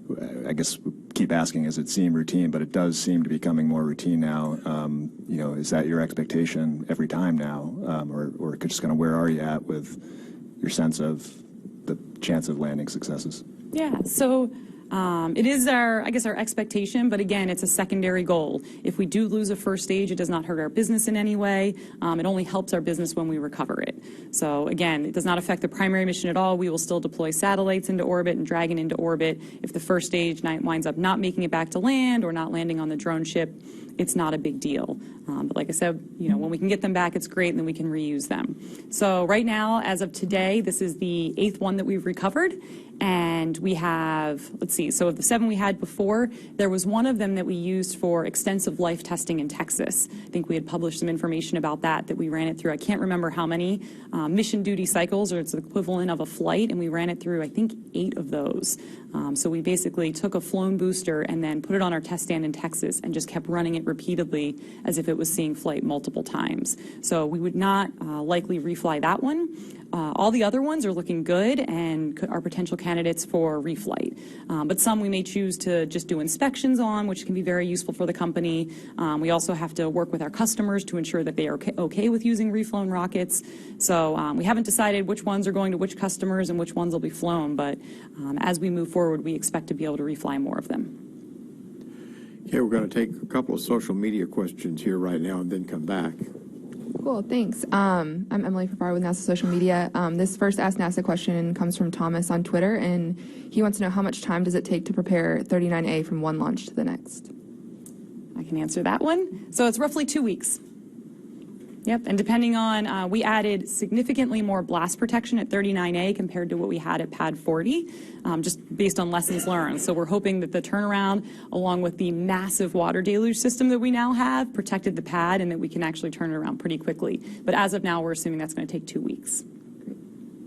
I guess keep asking, as it seemed routine, but it does seem to be becoming more routine now. Is that your expectation every time now, or just kind of where are you at with your sense of the chance of landing successes? Yeah, so it is our expectation, but again, it's a secondary goal. If we do lose a first stage, it does not hurt our business in any way. It only helps our business when we recover it. So again, it does not affect the primary mission at all. We will still deploy satellites into orbit and Dragon into orbit. If the first stage winds up not making it back to land or not landing on the drone ship, it's not a big deal. But like I said, when we can get them back, it's great, and then we can reuse them. So right now, as of today, this is the 8th one that we've recovered. And we have, so of the 7 we had before, there was one of them that we used for extensive life testing in Texas. I think we had published some information about that we ran it through. I can't remember how many mission duty cycles, or it's the equivalent of a flight, and we ran it through, I think, 8 of those. So we basically took a flown booster and then put it on our test stand in Texas and just kept running it repeatedly as if it was seeing flight multiple times. So we would not likely refly that one. All the other ones are looking good and are potential candidates for reflight. But some we may choose to just do inspections on, which can be very useful for the company. We also have to work with our customers to ensure that they are okay with using reflown rockets. So we haven't decided which ones are going to which customers and which ones will be flown, but as we move forward, we expect to be able to refly more of them. Okay, we're going to take a couple of social media questions here right now and then come back. Cool, thanks. I'm Emily Farrar with NASA Social Media. This first Ask NASA question comes from Thomas on Twitter, and he wants to know how much time does it take to prepare 39A from one launch to the next? I can answer that one. So it's roughly 2 weeks. Yep, and depending on, we added significantly more blast protection at 39A compared to what we had at Pad 40, just based on lessons learned. So we're hoping that the turnaround, along with the massive water deluge system that we now have, protected the pad and that we can actually turn it around pretty quickly. But as of now, we're assuming that's going to take 2 weeks.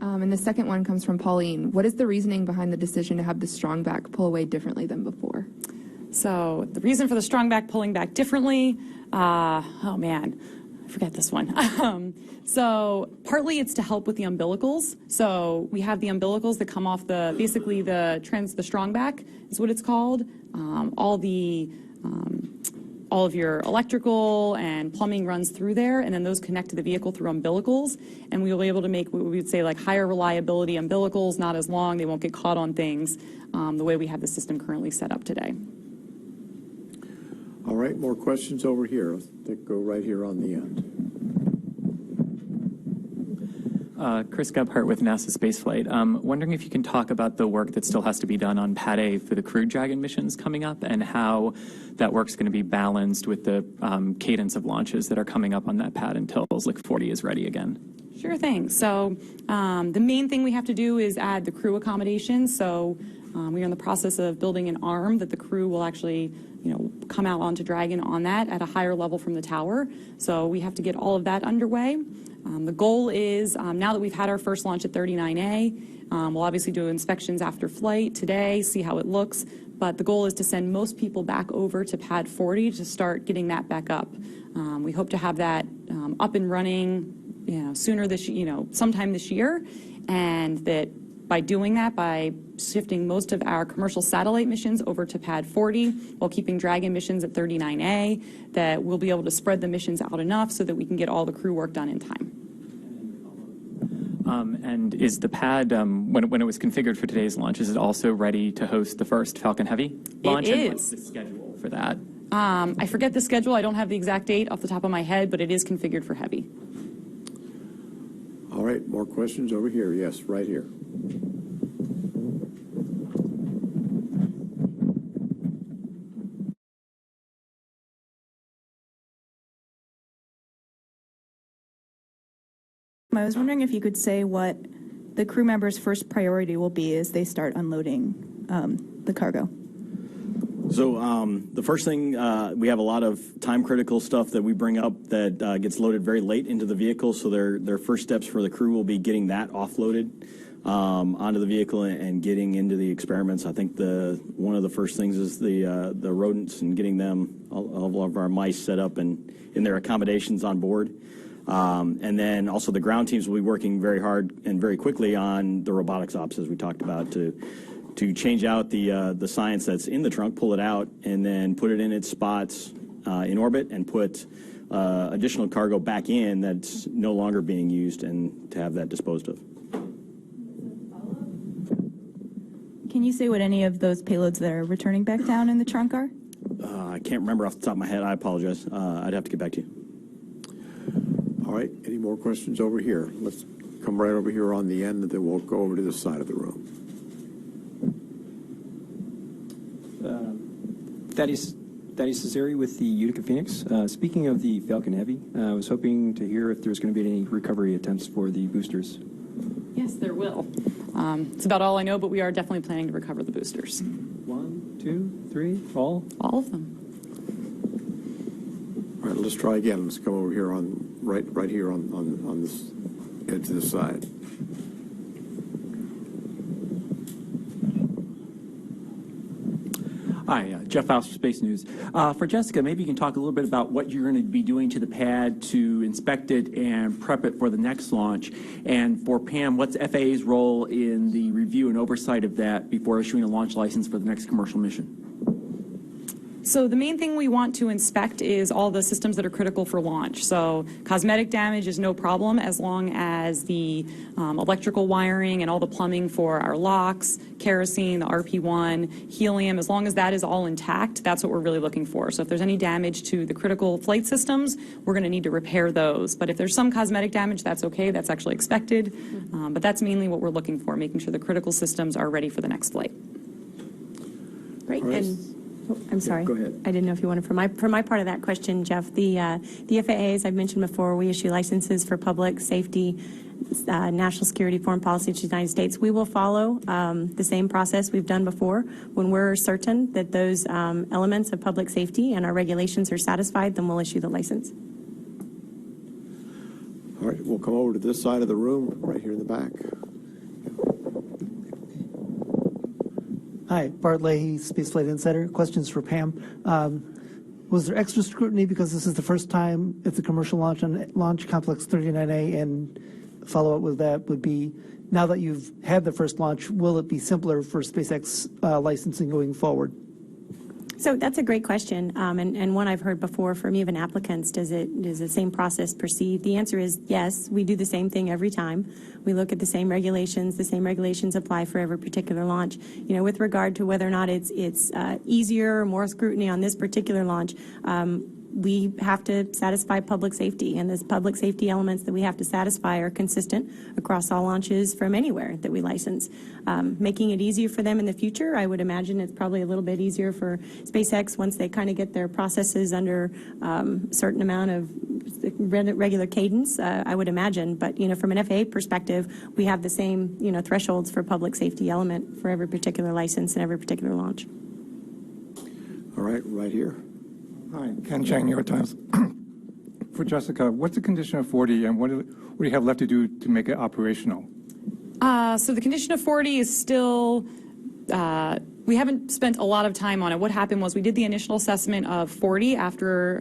And the second one comes from Pauline. What is the reasoning behind the decision to have the strong back pull away differently than before? So the reason for the strong back pulling back differently, forget this one. So partly it's to help with the umbilicals. So we have the umbilicals that come off basically the strong back is what it's called. All of your electrical and plumbing runs through there, and then those connect to the vehicle through umbilicals. And we will be able to make what we would say like higher reliability umbilicals, not as long, they won't get caught on things, the way we have the system currently set up today. All right, more questions over here. Let's go right here on the end. Chris Gebhardt with NASA Spaceflight. Wondering if you can talk about the work that still has to be done on Pad A for the Crew Dragon missions coming up, and how that work's going to be balanced with the cadence of launches that are coming up on that pad until Slick 40 is ready again. Sure thing. So the main thing we have to do is add the crew accommodation. So we are in the process of building an arm that the crew will actually come out onto Dragon on that at a higher level from the tower. So we have to get all of that underway. The goal is, now that we've had our first launch at 39A, we'll obviously do inspections after flight today, see how it looks. But the goal is to send most people back over to Pad 40 to start getting that back up. We hope to have that up and running sooner sometime this year, and that by doing that, by shifting most of our commercial satellite missions over to Pad 40 while keeping Dragon missions at 39A, that we'll be able to spread the missions out enough so that we can get all the crew work done in time. And is the pad, when it was configured for today's launch, is it also ready to host the first Falcon Heavy launch? It and is. What's the schedule for that? I forget the schedule. I don't have the exact date off the top of my head, but it is configured for Heavy. All right, more questions over here. Yes, right here. I was wondering if you could say what the crew members' first priority will be as they start unloading the cargo. So the first thing, we have a lot of time-critical stuff that we bring up that gets loaded very late into the vehicle. So their first steps for the crew will be getting that offloaded onto the vehicle and getting into the experiments. I think one of the first things is the rodents and getting them, all of our mice set up and in their accommodations on board. And then also the ground teams will be working very hard and very quickly on the robotics ops, as we talked about, to change out the science that's in the trunk, pull it out, and then put it in its spots in orbit and put additional cargo back in that's no longer being used and to have that disposed of. Can you say what any of those payloads that are returning back down in the trunk are? I can't remember off the top of my head. I apologize. I'd have to get back to you. All right, any more questions over here? Let's come right over here on the end, and then we'll go over to this side of the room. Thaddeus Cesari with the Utica Phoenix. Speaking of the Falcon Heavy, I was hoping to hear if there's going to be any recovery attempts for the boosters. Yes, there will. It's about all I know, but we are definitely planning to recover the boosters. 1, 2, 3, all? All of them. All right, let's try again. Let's come over here on right here on this edge of the side. Hi, Jeff Faust for Space News. For Jessica, maybe you can talk a little bit about what you're going to be doing to the pad to inspect it and prep it for the next launch. And for Pam, what's FAA's role in the review and oversight of that before issuing a launch license for the next commercial mission? So the main thing we want to inspect is all the systems that are critical for launch. So cosmetic damage is no problem as long as the electrical wiring and all the plumbing for our locks, kerosene, the RP1, helium, as long as that is all intact, that's what we're really looking for. So if there's any damage to the critical flight systems, we're going to need to repair those. But if there's some cosmetic damage, that's okay. That's actually expected. But that's mainly what we're looking for, making sure the critical systems are ready for the next flight. Great. Right. And I'm sorry. Go ahead. I didn't know if you wanted for my part of that question, Jeff. The FAA, as I've mentioned before, we issue licenses for public safety, national security, foreign policy to the United States. We will follow the same process we've done before. When we're certain that those elements of public safety and our regulations are satisfied, then we'll issue the license. All right, we'll come over to this side of the room, right here in the back. Hi, Bart Leahy, Spaceflight Insider. Questions for Pam. Was there extra scrutiny because this is the first time it's a commercial launch on Launch Complex 39A? And follow-up with that would be, now that you've had the first launch, will it be simpler for SpaceX licensing going forward? So that's a great question, and one I've heard before from even applicants. Does the same process proceed? The answer is yes. We do the same thing every time. We look at the same regulations. The same regulations apply for every particular launch. You know, with regard to whether or not it's easier or more scrutiny on this particular launch, we have to satisfy public safety, and the public safety elements that we have to satisfy are consistent across all launches from anywhere that we license. Making it easier for them in the future, I would imagine it's probably a little bit easier for SpaceX once they kind of get their processes under a certain amount of regular cadence, I would imagine. But, you know, from an FAA perspective, we have the same, you know, thresholds for public safety element for every particular license and every particular launch. All right, right here. Hi, Ken Chang, New York Times. For Jessica, what's the condition of 40, and what do you have left to do to make it operational? So the condition of 40 is still, we haven't spent a lot of time on it. What happened was we did the initial assessment of 40 after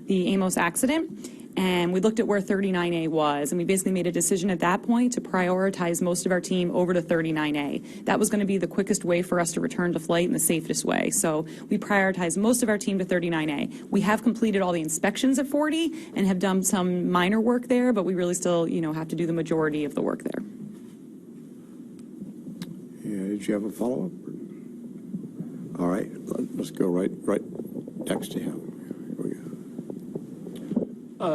the Amos accident, and we looked at where 39A was, and we basically made a decision at that point to prioritize most of our team over to 39A. That was going to be the quickest way for us to return to flight in the safest way. So we prioritized most of our team to 39A. We have completed all the inspections at 40 and have done some minor work there, but we really still, you know, have to do the majority of the work there. Yeah, did you have a follow-up? All right, let's go right next to him.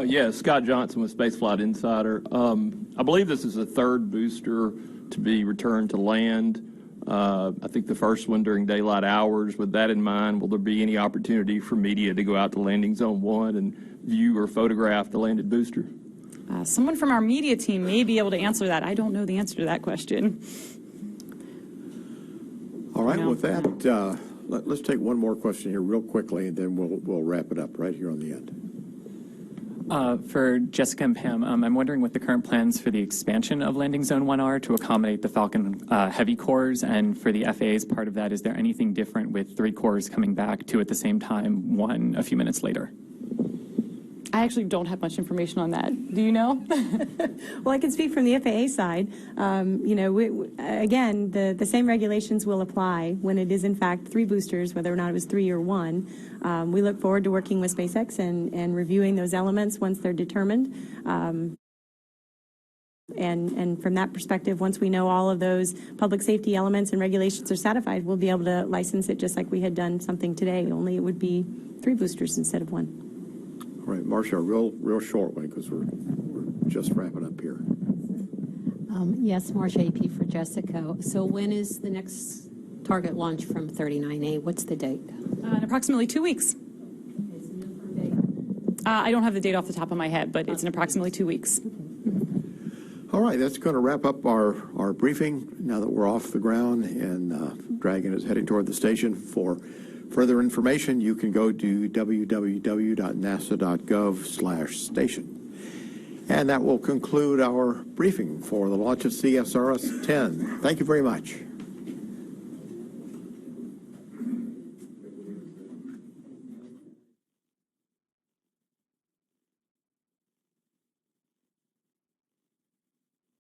Yeah, Scott Johnson with Spaceflight Insider. I believe this is the third booster to be returned to land. I think the first one during daylight hours. With that in mind, will there be any opportunity for media to go out to Landing Zone 1 and view or photograph the landed booster? Someone from our media team may be able to answer that. I don't know the answer to that question. All right, with that, Let's take one more question here real quickly, and then we'll wrap it up right here on the end. For Jessica and Pam, I'm wondering what the current plans for the expansion of Landing Zone 1 are to accommodate the Falcon Heavy cores, and for the FAA's part of that, is there anything different with 3 cores coming back, 2 at the same time, 1 a few minutes later? I actually don't have much information on that. Do you know? Well, I can speak from the FAA side. Again, the same regulations will apply when it is, in fact, 3 boosters, whether or not it was 3 or 1. We look forward to working with SpaceX and reviewing those elements once they're determined. And from that perspective, once we know all of those public safety elements and regulations are satisfied, we'll be able to license it just like we had done something today, only it would be 3 boosters instead of 1. All right, Marcia, a real short one because we're just wrapping up here. Yes, Marcia, AP for Jessica. So when is the next target launch from 39A? What's the date? In approximately 2 weeks. I don't have the date off the top of my head, but it's in approximately 2 weeks. All right, that's going to wrap up our briefing now that we're off the ground and Dragon is heading toward the station. For further information, you can go to www.nasa.gov/station. And that will conclude our briefing for the launch of CSRS-10. Thank you very much.